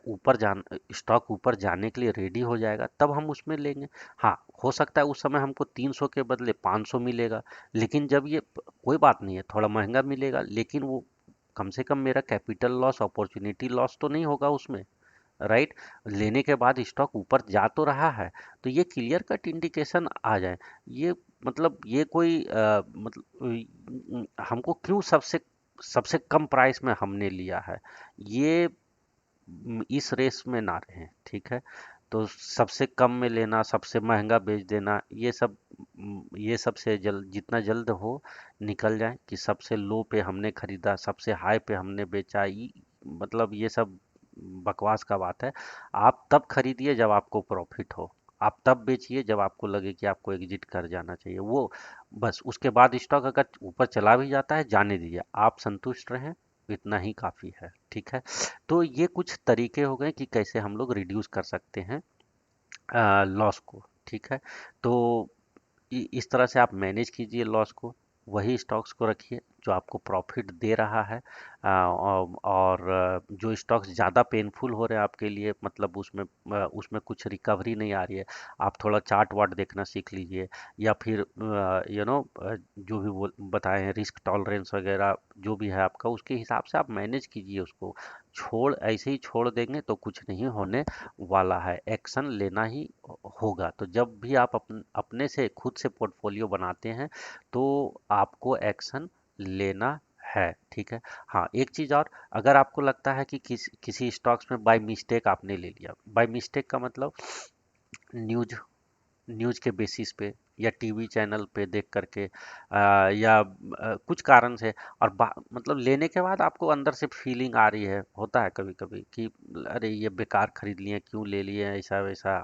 स्टॉक ऊपर जाने के लिए रेडी हो जाएगा, तब हम उसमें लेंगे। हाँ, हो सकता है उस समय हमको 300 के बदले 500 मिलेगा, लेकिन जब ये कोई बात नहीं है, थोड़ा महंगा मिलेगा, लेकिन वो कम से कम मेरा कैपिटल लॉस, अपॉर्चुनिटी लॉस तो नहीं होगा उसमें, राइट। लेने के बाद स्टॉक ऊपर जा तो रहा है, तो ये क्लियर कट इंडिकेशन आ जाए। ये मतलब ये कोई हमको क्यों सबसे सबसे कम प्राइस में हमने लिया है, ये इस रेस में ना रहें, ठीक है। तो सबसे कम में लेना, सबसे महंगा बेच देना, ये सबसे जल्द, जितना जल्द हो निकल जाए कि सबसे लो पे हमने खरीदा, सबसे हाई पे हमने बेचा, मतलब ये सब बकवास का बात है। आप तब खरीदिए जब आपको प्रॉफिट हो, आप तब बेचिए जब आपको लगे कि आपको एग्जिट कर जाना चाहिए, वो बस। उसके बाद स्टॉक अगर ऊपर चला भी जाता है, जाने दीजिए, आप संतुष्ट रहें, इतना ही काफ़ी है, ठीक है। तो ये कुछ तरीके हो गए कि कैसे हम लोग रिड्यूस कर सकते हैं लॉस को, ठीक है। तो इस तरह से आप मैनेज कीजिए लॉस को। वही स्टॉक्स को रखिए जो आपको प्रॉफिट दे रहा है, और जो स्टॉक्स ज़्यादा पेनफुल हो रहे हैं आपके लिए, मतलब उसमें कुछ रिकवरी नहीं आ रही है, आप थोड़ा चार्ट वार्ट देखना सीख लीजिए, या फिर जो भी बताए हैं रिस्क टॉलरेंस वगैरह जो भी है आपका, उसके हिसाब से आप मैनेज कीजिए उसको। ऐसे ही छोड़ देंगे तो कुछ नहीं होने वाला है, एक्शन लेना ही होगा। तो जब भी आप अपने से खुद से पोर्टफोलियो बनाते हैं, तो आपको एक्शन लेना है, ठीक है। हाँ, एक चीज़ और, अगर आपको लगता है कि किसी स्टॉक्स में बाय मिस्टेक आपने ले लिया, बाय मिस्टेक का मतलब न्यूज न्यूज के बेसिस पे या टीवी चैनल पे देख करके, या कुछ कारण से, और मतलब लेने के बाद आपको अंदर से फीलिंग आ रही है, होता है कभी कभी कि अरे ये बेकार खरीद लिए, क्यों ले लिए, ऐसा वैसा,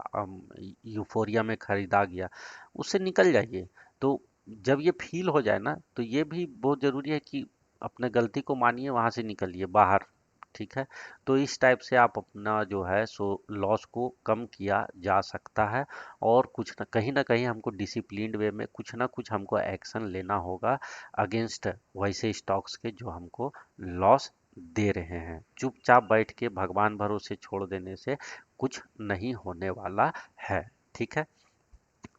यूफोरिया में खरीदा गया, उससे निकल जाइए। तो जब ये फील हो जाए ना, तो ये भी बहुत ज़रूरी है कि अपने गलती को मानिए, वहाँ से निकलिए बाहर, ठीक है। तो इस टाइप से आप अपना जो है सो लॉस को कम किया जा सकता है। और कुछ न कहीं ना कहीं हमको डिसिप्लिन्ड वे में कुछ ना कुछ हमको एक्शन लेना होगा अगेंस्ट वैसे स्टॉक्स के जो हमको लॉस दे रहे हैं। चुपचाप बैठ के भगवान भरोसे छोड़ देने से कुछ नहीं होने वाला है, ठीक है।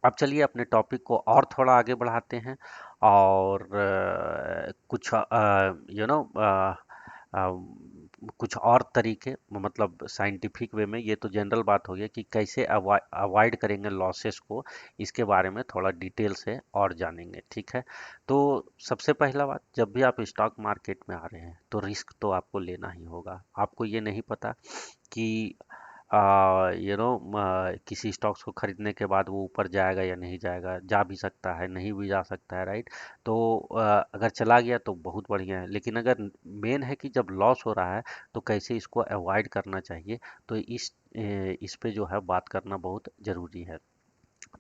अब चलिए अपने टॉपिक को और थोड़ा आगे बढ़ाते हैं, और कुछ यू नो कुछ और तरीके, मतलब साइंटिफिक वे में, ये तो जनरल बात हो गई कि कैसे अवॉइड करेंगे लॉसेस को, इसके बारे में थोड़ा डिटेल से और जानेंगे, ठीक है। तो सबसे पहला बात, जब भी आप स्टॉक मार्केट में आ रहे हैं तो रिस्क तो आपको लेना ही होगा। आपको ये नहीं पता कि किसी स्टॉक्स को खरीदने के बाद वो ऊपर जाएगा या नहीं जाएगा, जा भी सकता है, नहीं भी जा सकता है, राइट। तो अगर चला गया तो बहुत बढ़िया है, लेकिन अगर मेन है कि जब लॉस हो रहा है तो कैसे इसको अवॉइड करना चाहिए, तो इस पे जो है बात करना बहुत ज़रूरी है।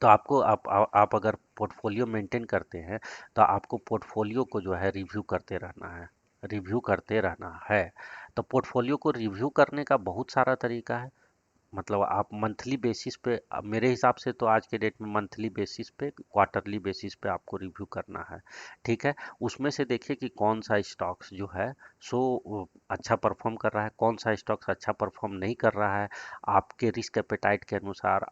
तो आपको आप अगर पोर्टफोलियो मेंटेन करते हैं, तो आपको पोर्टफोलियो को जो है रिव्यू करते रहना है, रिव्यू करते रहना है। तो पोर्टफोलियो को रिव्यू करने का बहुत सारा तरीका है। मतलब आप मंथली बेसिस पे, मेरे हिसाब से तो आज के डेट में मंथली बेसिस पे, क्वार्टरली बेसिस पे आपको रिव्यू करना है, ठीक है। उसमें से देखिए कि कौन सा स्टॉक्स जो है सो अच्छा परफॉर्म कर रहा है, कौन सा स्टॉक्स अच्छा परफॉर्म नहीं कर रहा है, आपके रिस्क एपेटाइट के अनुसार,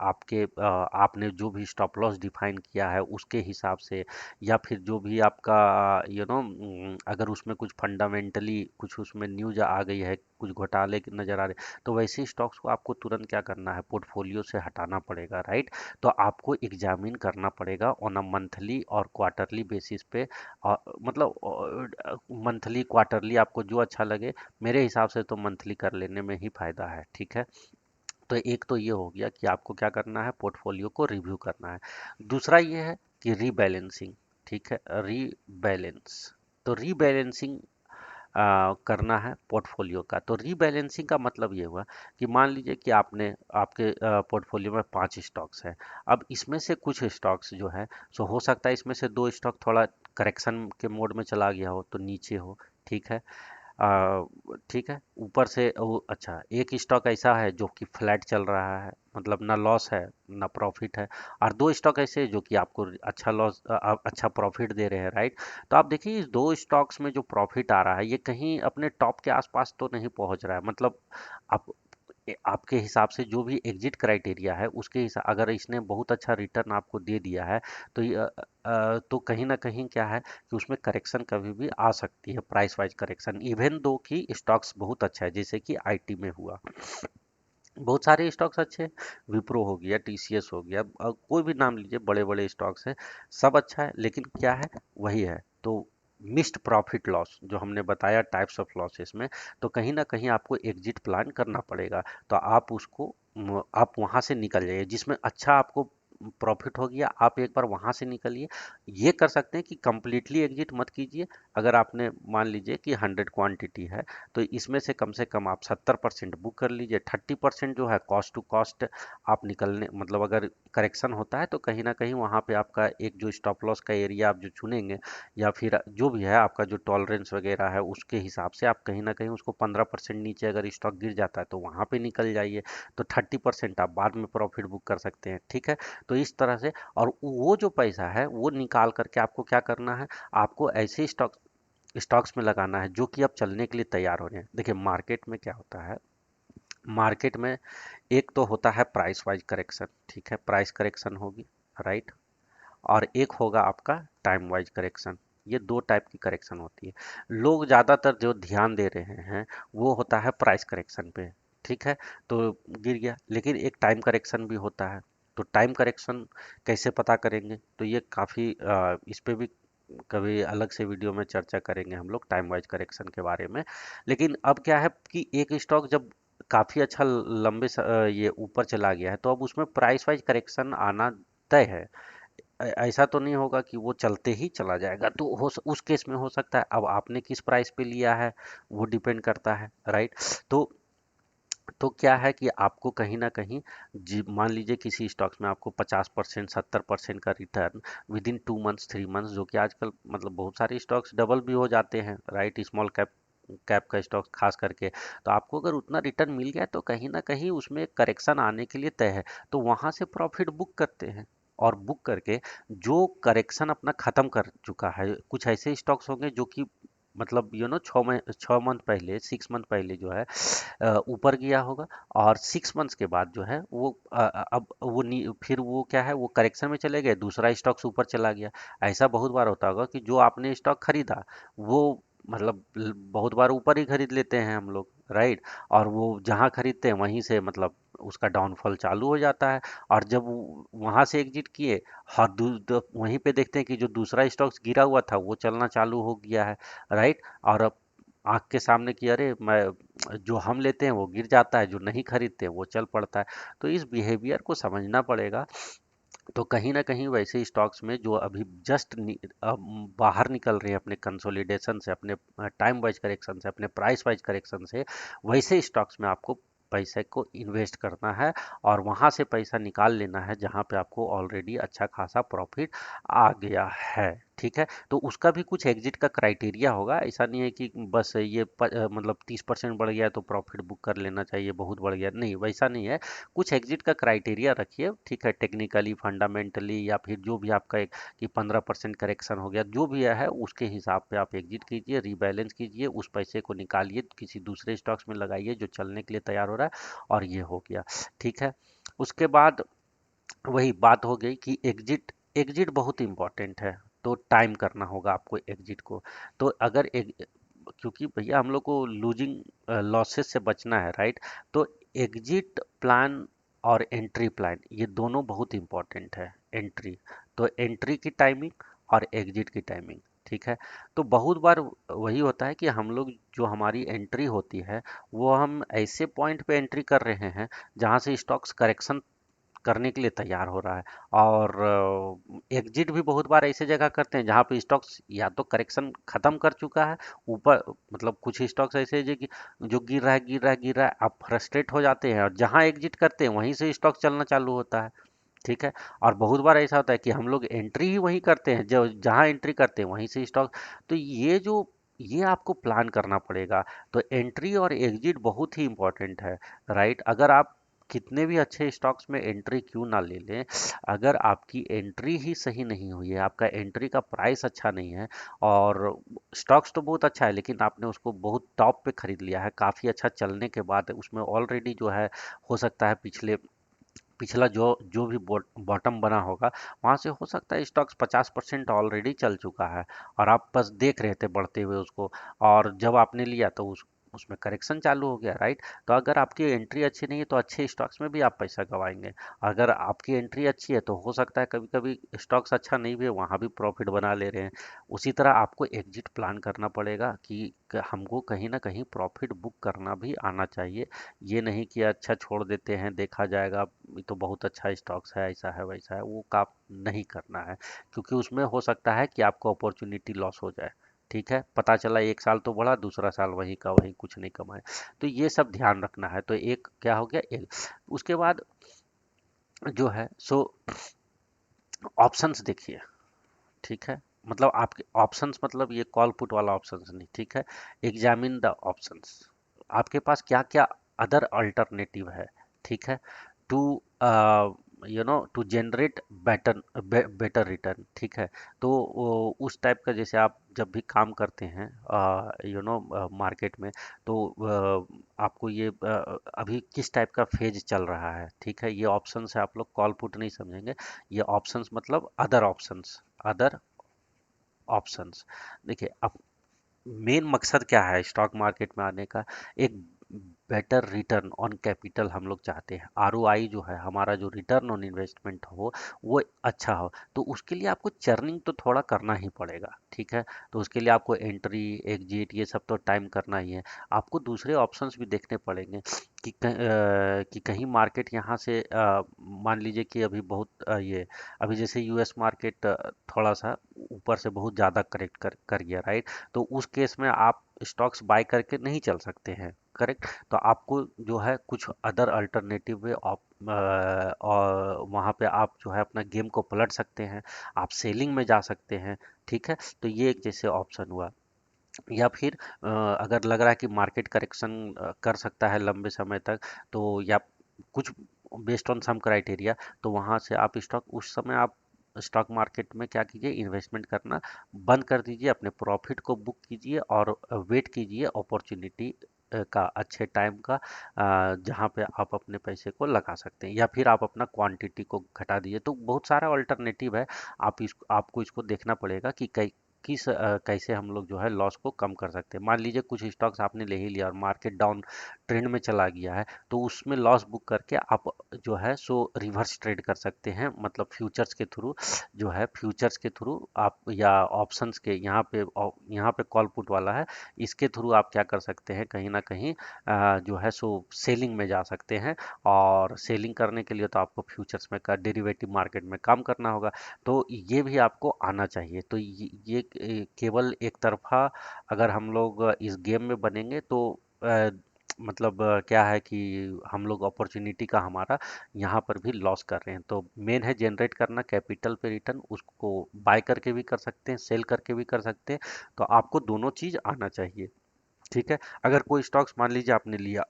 आपने जो भी स्टॉप लॉस डिफाइन किया है उसके हिसाब से, या फिर जो भी आपका अगर उसमें कुछ फंडामेंटली कुछ उसमें न्यूज आ गई है, कुछ घोटाले नजर आ रहे, तो वैसे स्टॉक्स को आपको तुरंत क्या करना है, पोर्टफोलियो से हटाना पड़ेगा, राइट। तो आपको एग्जामिन करना पड़ेगा ऑन अ मंथली और क्वार्टरली बेसिस पे, मतलब मंथली क्वार्टरली आपको जो अच्छा लगे। मेरे हिसाब से तो मंथली कर लेने में ही फायदा है, ठीक है। तो एक तो ये हो गया कि आपको क्या करना है, पोर्टफोलियो को रिव्यू करना है। दूसरा ये है कि रीबैलेंसिंग, ठीक है, रीबैलेंस। तो रीबैलेंसिंग करना है पोर्टफोलियो का। तो रीबैलेंसिंग का मतलब ये हुआ कि मान लीजिए कि आपके पोर्टफोलियो में 5 स्टॉक्स हैं। अब इसमें से कुछ स्टॉक्स जो है सो हो सकता है इसमें से 2 स्टॉक थोड़ा करेक्शन के मोड में चला गया हो, तो नीचे हो, ठीक है। आ, ठीक है, ऊपर से अच्छा, एक स्टॉक ऐसा है जो कि फ्लैट चल रहा है, मतलब ना लॉस है ना प्रॉफिट है, और 2 स्टॉक ऐसे हैं जो कि आपको अच्छा प्रॉफिट दे रहे हैं, राइट। तो आप देखिए इस 2 स्टॉक्स में जो प्रॉफिट आ रहा है, ये कहीं अपने टॉप के आसपास तो नहीं पहुंच रहा है, मतलब आप आपके हिसाब से जो भी एग्जिट क्राइटेरिया है उसके हिसाब, अगर इसने बहुत अच्छा रिटर्न आपको दे दिया है, तो तो कहीं ना कहीं क्या है कि उसमें करेक्शन कभी भी आ सकती है, price wise correction, even though कि स्टॉक्स बहुत अच्छा है, जैसे कि आईटी में हुआ। बहुत सारे स्टॉक्स अच्छे हैं। विप्रो हो गया, टीसीएस हो गया, कोई भी नाम लीजिए, बड़े बड़े स्टॉक्स हैं, सब अच्छा है, लेकिन क्या है, वही है। तो मिस्ड प्रॉफिट लॉस जो हमने बताया टाइप्स ऑफ लॉसेस में, तो कहीं ना कहीं आपको एग्जिट प्लान करना पड़ेगा। तो आप उसको आप वहां से निकल जाइए जिसमें अच्छा आपको प्रॉफिट हो गया, आप एक बार वहां से निकलिए। ये कर सकते हैं कि कंप्लीटली एग्जिट मत कीजिए। अगर आपने मान लीजिए कि 100 क्वांटिटी है, तो इसमें से कम आप 70% बुक कर लीजिए। 30% जो है कॉस्ट टू कॉस्ट आप निकलने, मतलब अगर करेक्शन होता है तो कहीं ना कहीं वहाँ पे आपका एक जो स्टॉप लॉस का एरिया आप जो चुनेंगे, या फिर जो भी है आपका जो टॉलरेंस वगैरह है, उसके हिसाब से आप कहीं ना कहीं उसको 15% नीचे अगर स्टॉक गिर जाता है तो वहाँ पे निकल जाइए। तो 30% आप बाद में प्रॉफिट बुक कर सकते हैं, ठीक है। तो इस तरह से, और वो जो पैसा है वो निकाल करके आपको क्या करना है, आपको ऐसे स्टॉक्स में लगाना है जो कि अब चलने के लिए तैयार हो रहे हैं। देखिए मार्केट में क्या होता है, मार्केट में एक तो होता है प्राइस वाइज करेक्शन, ठीक है, प्राइस करेक्शन होगी, राइट। और एक होगा आपका टाइम वाइज करेक्शन। ये दो टाइप की करेक्शन होती है। लोग ज़्यादातर जो ध्यान दे रहे हैं वो होता है प्राइस करेक्शन पे, ठीक है। तो गिर गया, लेकिन एक टाइम करेक्शन भी होता है। तो टाइम करेक्शन कैसे पता करेंगे, तो ये काफ़ी इस पे भी कभी अलग से वीडियो में चर्चा करेंगे हम लोग टाइम वाइज करेक्शन के बारे में। लेकिन अब क्या है कि एक स्टॉक जब काफ़ी अच्छा ये ऊपर चला गया है, तो अब उसमें प्राइस वाइज करेक्शन आना तय है। ऐसा तो नहीं होगा कि वो चलते ही चला जाएगा। तो उस केस में हो सकता है, अब आपने किस प्राइस पे लिया है वो डिपेंड करता है, राइट। तो क्या है कि आपको कहीं ना कहीं, जी मान लीजिए किसी स्टॉक्स में आपको 50% 70% का return with in 2 months 3 months, जो कि आजकल मतलब बहुत सारे स्टॉक्स डबल भी हो जाते हैं, राइट, स्मॉल कैप कैप का स्टॉक खास करके। तो आपको अगर उतना रिटर्न मिल गया तो कहीं ना कहीं उसमें करेक्शन आने के लिए तय है। तो वहां से प्रॉफिट बुक करते हैं, और बुक करके जो करेक्शन अपना खत्म कर चुका है, कुछ ऐसे स्टॉक्स होंगे जो कि मतलब 6 मंथ पहले 6 मंथ पहले जो है ऊपर गया होगा, और 6 मंथ्स के बाद जो है वो अब वो फिर वो क्या है, वो करेक्शन में चले गए, दूसरा स्टॉक्स ऊपर चला गया। ऐसा बहुत बार होता होगा कि जो आपने स्टॉक खरीदा वो मतलब बहुत बार ऊपर ही खरीद लेते हैं हम लोग, राइट। और वो जहाँ खरीदते हैं वहीं से मतलब उसका डाउनफॉल चालू हो जाता है। और जब वहां से एग्जिट किए, और वहीं पे देखते हैं कि जो दूसरा स्टॉक्स गिरा हुआ था वो चलना चालू हो गया है, राइट। और अब आंख के सामने कि अरे मैं जो हम लेते हैं वो गिर जाता है, जो नहीं खरीदते हैं वो चल पड़ता है। तो इस बिहेवियर को समझना पड़ेगा। तो कहीं ना कहीं वैसे स्टॉक्स में जो अभी जस्ट बाहर निकल रहे हैं अपने कंसोलिडेशन से, अपने टाइम वाइज करेक्शन से, अपने प्राइस वाइज करेक्शन से, वैसे स्टॉक्स में आपको पैसे को इन्वेस्ट करना है, और वहां से पैसा निकाल लेना है जहां पे आपको ऑलरेडी अच्छा खासा प्रॉफिट आ गया है, ठीक है। तो उसका भी कुछ एग्जिट का क्राइटेरिया होगा। ऐसा नहीं है कि बस मतलब 30% बढ़ गया तो प्रॉफिट बुक कर लेना चाहिए, बहुत बढ़ गया, नहीं, वैसा नहीं है। कुछ एग्जिट का क्राइटेरिया रखिए, ठीक है, टेक्निकली फंडामेंटली, या फिर जो भी आपका एक कि 15% करेक्शन हो गया, जो भी है उसके हिसाब पे आप एग्जिट कीजिए, रीबैलेंस कीजिए, उस पैसे को निकालिए, किसी दूसरे स्टॉक्स में लगाइए जो चलने के लिए तैयार हो रहा है, और ये हो गया, ठीक है। उसके बाद वही बात हो गई कि एग्जिट, एग्जिट बहुत इंपॉर्टेंट है। तो टाइम करना होगा आपको एग्जिट को। तो अगर क्योंकि भैया हम लोग को लूजिंग लॉसेस से बचना है, राइट। तो एग्जिट प्लान और एंट्री प्लान ये दोनों बहुत इंपॉर्टेंट है। एंट्री, तो एंट्री की टाइमिंग और एग्जिट की टाइमिंग, ठीक है। तो बहुत बार वही होता है कि हम लोग जो हमारी एंट्री होती है वो हम ऐसे पॉइंट पे एंट्री कर रहे हैं जहां से स्टॉक्स करेक्शन करने के लिए तैयार हो रहा है। और एग्जिट भी बहुत बार ऐसे जगह करते हैं जहां पे स्टॉक्स या तो करेक्शन खत्म कर चुका है ऊपर, मतलब कुछ स्टॉक्स ऐसे हैं जो गिर रहा है गिर रहा है गिर रहा है, आप फ्रस्ट्रेट हो जाते हैं, और जहां एग्जिट करते हैं वहीं से स्टॉक चलना चालू होता है, ठीक है। और बहुत बार ऐसा होता है कि हम लोग एंट्री ही वहीं करते हैं, जो जहां एंट्री करते हैं वहीं से स्टॉक। तो ये आपको प्लान करना पड़ेगा। तो एंट्री और एग्जिट बहुत ही इंपॉर्टेंट है, राइट। अगर आप कितने भी अच्छे स्टॉक्स में एंट्री क्यों ना ले लें, अगर आपकी एंट्री ही सही नहीं हुई है, आपका एंट्री का प्राइस अच्छा नहीं है, और स्टॉक्स तो बहुत अच्छा है लेकिन आपने उसको बहुत टॉप पे खरीद लिया है, काफ़ी अच्छा चलने के बाद उसमें ऑलरेडी जो है, हो सकता है पिछला जो जो भी बॉटम बना होगा वहां से हो सकता है स्टॉक्स 50% ऑलरेडी चल चुका है, और आप बस देख रहे थे बढ़ते हुए उसको, और जब आपने लिया तो उसमें करेक्शन चालू हो गया, राइट। तो अगर आपकी एंट्री अच्छी नहीं है तो अच्छे स्टॉक्स में भी आप पैसा गवाएंगे। अगर आपकी एंट्री अच्छी है तो हो सकता है कभी कभी स्टॉक्स अच्छा नहीं भी है, वहाँ भी प्रॉफिट बना ले रहे हैं। उसी तरह आपको एग्जिट प्लान करना पड़ेगा कि हमको कहीं ना कहीं प्रॉफिट बुक करना भी आना चाहिए। ये नहीं कि अच्छा छोड़ देते हैं, देखा जाएगा, ये तो बहुत अच्छा स्टॉक्स है, ऐसा है वैसा है, वो काम नहीं करना है। क्योंकि उसमें हो सकता है कि आपको अपॉर्चुनिटी लॉस हो जाए। ठीक है, पता चला एक साल तो बढ़ा, दूसरा साल वही का वही, कुछ नहीं कमाए। तो ये सब ध्यान रखना है। तो एक क्या हो गया, एक उसके बाद जो है सो ऑप्शंस देखिए। ठीक है, मतलब आपके ऑप्शंस, मतलब ये कॉल पुट वाला ऑप्शंस नहीं, ठीक है। एग्जामिन द ऑप्शंस, आपके पास क्या क्या अदर अल्टरनेटिव है। ठीक है, to to generate better better return. ठीक है, तो उस टाइप का, जैसे आप जब भी काम करते हैं मार्केट में, तो आपको ये अभी किस टाइप का फेज चल रहा है। ठीक है, ये ऑप्शन है, आप लोग कॉल पुट नहीं समझेंगे। ये ऑप्शंस मतलब अदर ऑप्शंस, अदर ऑप्शंस। देखिए, अब मेन मकसद क्या है स्टॉक मार्केट में आने का? एक बेटर रिटर्न ऑन कैपिटल हम लोग चाहते हैं। आरओआई जो है हमारा, जो रिटर्न ऑन इन्वेस्टमेंट हो, वो अच्छा हो। तो उसके लिए आपको चर्निंग तो थोड़ा करना ही पड़ेगा। ठीक है, तो उसके लिए आपको एंट्री एग्जिट ये सब तो टाइम करना ही है। आपको दूसरे ऑप्शंस भी देखने पड़ेंगे कि कहीं मार्केट यहाँ से मान लीजिए कि अभी बहुत ये अभी जैसे यूएस मार्केट थोड़ा सा ऊपर से बहुत ज़्यादा करेक्ट कर गया, राइट। तो उस केस में आप स्टॉक्स बाय करके नहीं चल सकते हैं, करेक्ट। तो आपको जो है कुछ अदर अल्टरनेटिव वे आप और वहाँ पे आप जो है अपना गेम को पलट सकते हैं। आप सेलिंग में जा सकते हैं। ठीक है, तो ये एक जैसे ऑप्शन हुआ। या फिर अगर लग रहा है कि मार्केट करेक्शन कर सकता है लंबे समय तक, तो या कुछ बेस्ड ऑन सम क्राइटेरिया, तो वहाँ से आप स्टॉक उस समय आप स्टॉक मार्केट में क्या कीजिए, इन्वेस्टमेंट करना बंद कर दीजिए, अपने प्रॉफिट को बुक कीजिए और वेट कीजिए अपॉर्चुनिटी का, अच्छे टाइम का, जहाँ पे आप अपने पैसे को लगा सकते हैं। या फिर आप अपना क्वांटिटी को घटा दीजिए। तो बहुत सारा अल्टरनेटिव है। आपको इसको देखना पड़ेगा कि कैसे हम लोग जो है लॉस को कम कर सकते हैं। मान लीजिए कुछ स्टॉक्स आपने ले ही लिया और मार्केट डाउन ट्रेंड में चला गया है, तो उसमें लॉस बुक करके आप जो है सो रिवर्स ट्रेड कर सकते हैं। मतलब फ्यूचर्स के थ्रू, जो है फ्यूचर्स के थ्रू आप, या ऑप्शंस के, यहाँ पे कॉल पुट वाला है, इसके थ्रू आप क्या कर सकते हैं, कहीं ना कहीं जो है सो सेलिंग में जा सकते हैं। और सेलिंग करने के लिए तो आपको फ्यूचर्स में का डेरिवेटिव मार्केट में काम करना होगा। तो ये भी आपको आना चाहिए। तो ये केवल एक तरफा अगर हम लोग इस गेम में बनेंगे तो मतलब क्या है कि हम लोग अपॉर्चुनिटी का हमारा यहाँ पर भी लॉस कर रहे हैं। तो मेन है जनरेट करना कैपिटल पे रिटर्न, उसको बाय करके भी कर सकते हैं, सेल करके भी कर सकते हैं। तो आपको दोनों चीज आना चाहिए। ठीक है, अगर कोई स्टॉक्स मान लीजिए आपने लिया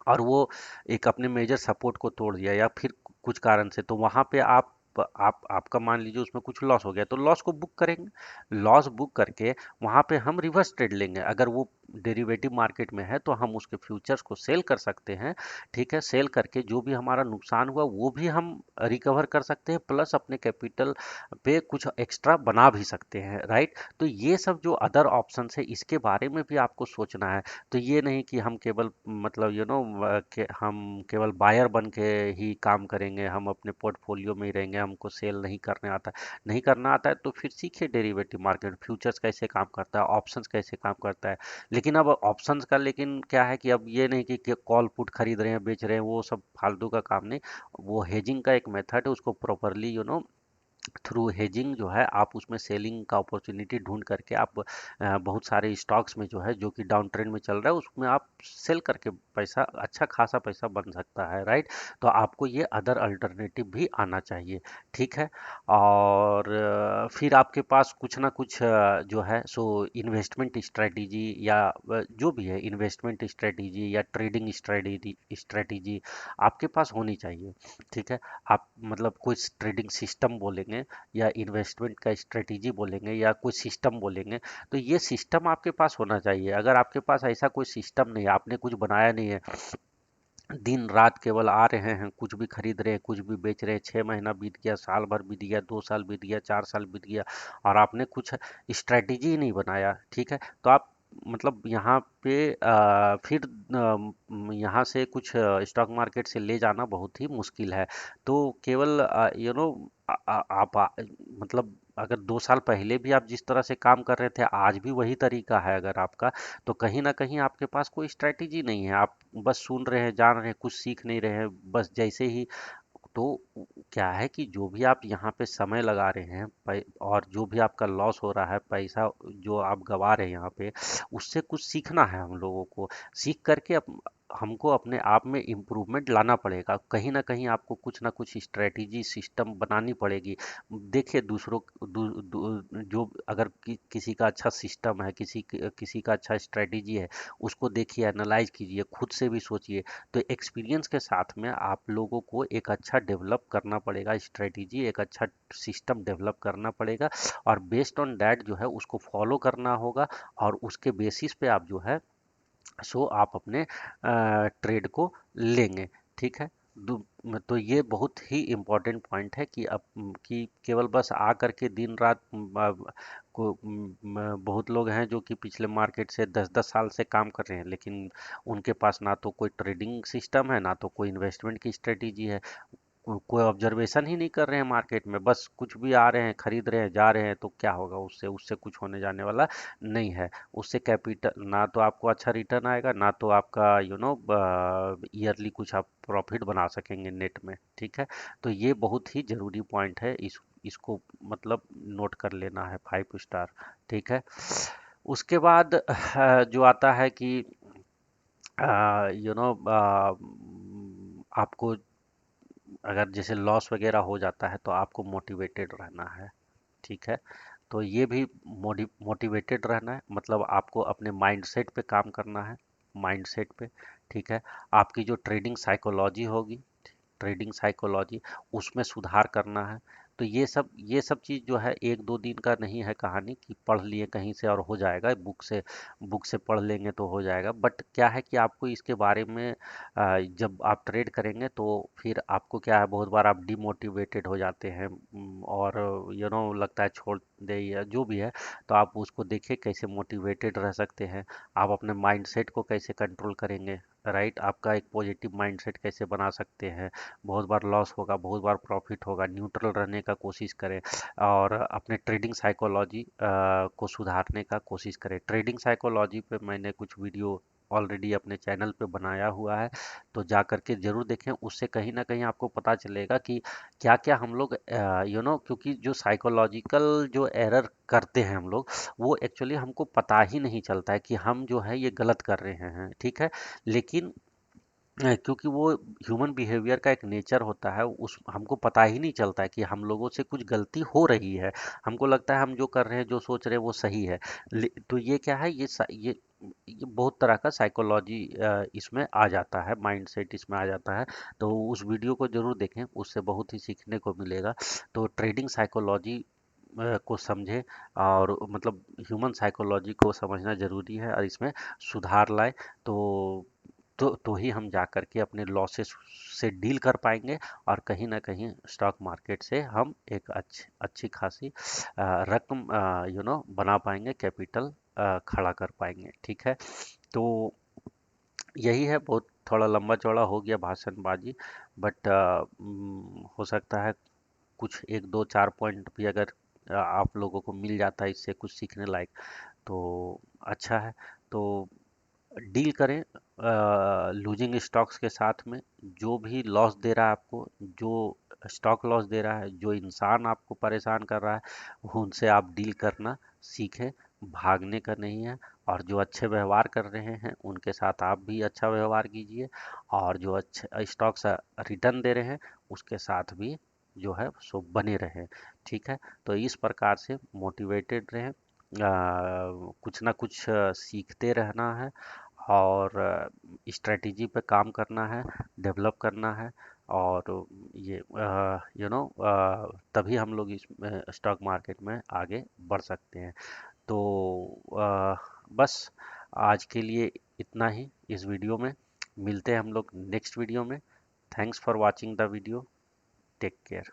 और वो एक अपने मेजर सपोर्ट को तोड़ दिया, या फिर कुछ कारण से, तो वहां पे आप आपका मान लीजिए उसमें कुछ लॉस हो गया, तो लॉस को बुक करेंगे। लॉस बुक करके वहां पे हम रिवर्स ट्रेड लेंगे। अगर वो डेरिवेटिव मार्केट में है तो हम उसके फ्यूचर्स को सेल कर सकते हैं। ठीक है, सेल करके जो भी हमारा नुकसान हुआ वो भी हम रिकवर कर सकते हैं, प्लस अपने कैपिटल पे कुछ एक्स्ट्रा बना भी सकते हैं, राइट। तो ये सब जो अदर ऑप्शंस है, इसके बारे में भी आपको सोचना है। तो ये नहीं कि हम केवल मतलब हम केवल बायर बन के ही काम करेंगे, हम अपने पोर्टफोलियो में ही रहेंगे, हमको सेल नहीं करने आता है। नहीं करना आता है तो फिर सीखिए डेरिवेटिव मार्केट, फ्यूचर्स कैसे काम करता है, ऑप्शंस कैसे काम करता है। लेकिन अब ऑप्शंस का लेकिन क्या है कि अब ये नहीं कि कॉल पुट खरीद रहे हैं बेच रहे हैं, वो सब फालतू का काम नहीं। वो हेजिंग का एक मेथड है, उसको प्रॉपरली थ्रू हेजिंग जो है आप उसमें सेलिंग का अपॉर्चुनिटी ढूंढ करके आप बहुत सारे स्टॉक्स में जो है जो कि डाउन ट्रेंड में चल रहा है उसमें आप सेल करके पैसा, अच्छा खासा पैसा बन सकता है, राइट। तो आपको ये अदर अल्टरनेटिव भी आना चाहिए। ठीक है, और फिर आपके पास कुछ ना कुछ जो है सो इन्वेस्टमेंट स्ट्रेटेजी, या जो भी है इन्वेस्टमेंट स्ट्रेटेजी या ट्रेडिंग स्ट्रेटेजी आपके पास होनी चाहिए। ठीक है, आप मतलब कोई ट्रेडिंग सिस्टम बोलेंगे, या इन्वेस्टमेंट का स्ट्रेटेजी बोलेंगे, या कोई सिस्टम बोलेंगे, तो ये सिस्टम आपके पास होना चाहिए। अगर आपके पास ऐसा कोई सिस्टम नहीं है, आपने कुछ बनाया नहीं है, दिन रात केवल आ रहे हैं, कुछ भी खरीद रहे हैं, कुछ भी बेच रहे हैं, 6 महीना बीत गया, साल भर बीत गया, 2 साल बीत गया, 4 साल बीत गया, और आपने कुछ स्ट्रेटेजी ही नहीं बनाया, ठीक है, तो आप मतलब यहाँ पे फिर यहाँ से कुछ स्टॉक मार्केट से ले जाना बहुत ही मुश्किल है। तो केवल मतलब अगर 2 साल पहले भी आप जिस तरह से काम कर रहे थे आज भी वही तरीका है अगर आपका, तो कहीं ना कहीं आपके पास कोई स्ट्रेटेजी नहीं है। आप बस सुन रहे हैं, जान रहे हैं, कुछ सीख नहीं रहे हैं, बस जैसे ही। तो क्या है कि जो भी आप यहाँ पे समय लगा रहे हैं और जो भी आपका लॉस हो रहा है, पैसा जो आप गवा रहे हैं यहाँ पे, उससे कुछ सीखना है हम लोगों को। सीख करके हमको अपने आप में इम्प्रूवमेंट लाना पड़ेगा। कहीं ना कहीं आपको कुछ ना कुछ स्ट्रेटेजी सिस्टम बनानी पड़ेगी। देखिए दूसरों जो अगर किसी का अच्छा सिस्टम है, किसी का अच्छा स्ट्रेटेजी है, उसको देखिए, एनालाइज कीजिए, खुद से भी सोचिए। तो एक्सपीरियंस के साथ में आप लोगों को एक अच्छा डेवलप करना पड़ेगा स्ट्रेटेजी, एक अच्छा सिस्टम डेवलप करना पड़ेगा, और बेस्ड ऑन दैट जो है उसको फॉलो करना होगा। और उसके बेसिस पे आप जो है सो आप अपने ट्रेड को लेंगे। ठीक है। तो ये बहुत ही इम्पोर्टेंट पॉइंट है कि अब कि केवल बस आ करके दिन रात बहुत लोग हैं जो कि पिछले मार्केट से 10-10 साल से काम कर रहे हैं, लेकिन उनके पास ना तो कोई ट्रेडिंग सिस्टम है, ना तो कोई इन्वेस्टमेंट की स्ट्रेटेजी है। कोई ऑब्जर्वेशन ही नहीं कर रहे हैं मार्केट में, बस कुछ भी आ रहे हैं, खरीद रहे हैं, जा रहे हैं। तो क्या होगा उससे? उससे कुछ होने जाने वाला नहीं है। उससे कैपिटल ना तो आपको अच्छा रिटर्न आएगा, ना तो आपका ईयरली कुछ आप प्रॉफिट बना सकेंगे नेट में। ठीक है। तो ये बहुत ही जरूरी पॉइंट है, इसको मतलब नोट कर लेना है, 5 स्टार। ठीक है। उसके बाद जो आता है कि यू नो आपको अगर जैसे लॉस वगैरह हो जाता है तो आपको मोटिवेटेड रहना है। ठीक है। तो ये भी मोटिवेटेड रहना है, मतलब आपको अपने माइंडसेट पे काम करना है, माइंडसेट पे। ठीक है। आपकी जो ट्रेडिंग साइकोलॉजी होगी, ट्रेडिंग साइकोलॉजी, उसमें सुधार करना है। तो ये सब चीज़ जो है 1-2 दिन का नहीं है कहानी कि पढ़ लिए कहीं से और हो जाएगा, बुक से पढ़ लेंगे तो हो जाएगा। बट क्या है कि आपको इसके बारे में जब आप ट्रेड करेंगे तो फिर आपको क्या है, बहुत बार आप डिमोटिवेटेड हो जाते हैं, और लगता है छोड़ दे या जो भी है। तो आप उसको देखिए कैसे मोटिवेटेड रह सकते हैं, आप अपने माइंडसेट को कैसे कंट्रोल करेंगे, राइट। आपका एक पॉजिटिव माइंडसेट कैसे बना सकते हैं। बहुत बार लॉस होगा, बहुत बार प्रॉफिट होगा, न्यूट्रल रहने का कोशिश करें, और अपने ट्रेडिंग साइकोलॉजी को सुधारने का कोशिश करें। ट्रेडिंग साइकोलॉजी पे मैंने कुछ वीडियो ऑलरेडी अपने चैनल पे बनाया हुआ है, तो जा करके जरूर देखें। उससे कहीं ना कहीं आपको पता चलेगा कि क्या क्या हम लोग क्योंकि जो साइकोलॉजिकल जो एरर करते हैं हम लोग, वो एक्चुअली हमको पता ही नहीं चलता है कि हम जो है ये गलत कर रहे हैं। ठीक है। लेकिन क्योंकि वो ह्यूमन बिहेवियर का एक नेचर होता है, उस हमको पता ही नहीं चलता है कि हम लोगों से कुछ गलती हो रही है। हमको लगता है हम जो कर रहे हैं, जो सोच रहे हैं वो सही है। तो ये क्या है, ये बहुत तरह का साइकोलॉजी इसमें आ जाता है, माइंडसेट इसमें आ जाता है। तो उस वीडियो को जरूर देखें, उससे बहुत ही सीखने को मिलेगा। तो ट्रेडिंग साइकोलॉजी को समझें, और मतलब ह्यूमन साइकोलॉजी को समझना जरूरी है, और इसमें सुधार लाए। तो तो ही हम जा कर के अपने लॉसेस से डील कर पाएंगे, और कहीं ना कहीं स्टॉक मार्केट से हम एक अच्छी खासी रकम बना पाएंगे, कैपिटल खड़ा कर पाएंगे। ठीक है। तो यही है, बहुत थोड़ा लंबा चौड़ा हो गया भाषणबाजी, बट हो सकता है कुछ 1-2-4 पॉइंट भी अगर आप लोगों को मिल जाता है इससे कुछ सीखने लायक, तो अच्छा है। तो डील करें लूजिंग स्टॉक्स के साथ में। जो भी लॉस दे रहा है आपको, जो स्टॉक लॉस दे रहा है, जो इंसान आपको परेशान कर रहा है, उनसे आप डील करना सीखें। भागने का नहीं है। और जो अच्छे व्यवहार कर रहे हैं उनके साथ आप भी अच्छा व्यवहार कीजिए, और जो अच्छे स्टॉक्स रिटर्न दे रहे हैं उसके साथ भी जो है सो बने रहें। ठीक है। तो इस प्रकार से मोटिवेटेड रहें, कुछ ना कुछ सीखते रहना है, और स्ट्रेटेजी पे काम करना है, डेवलप करना है। और ये तभी हम लोग इस स्टॉक मार्केट में आगे बढ़ सकते हैं। तो बस आज के लिए इतना ही इस वीडियो में। मिलते हैं हम लोग नेक्स्ट वीडियो में। Thanks for watching the video. Take care.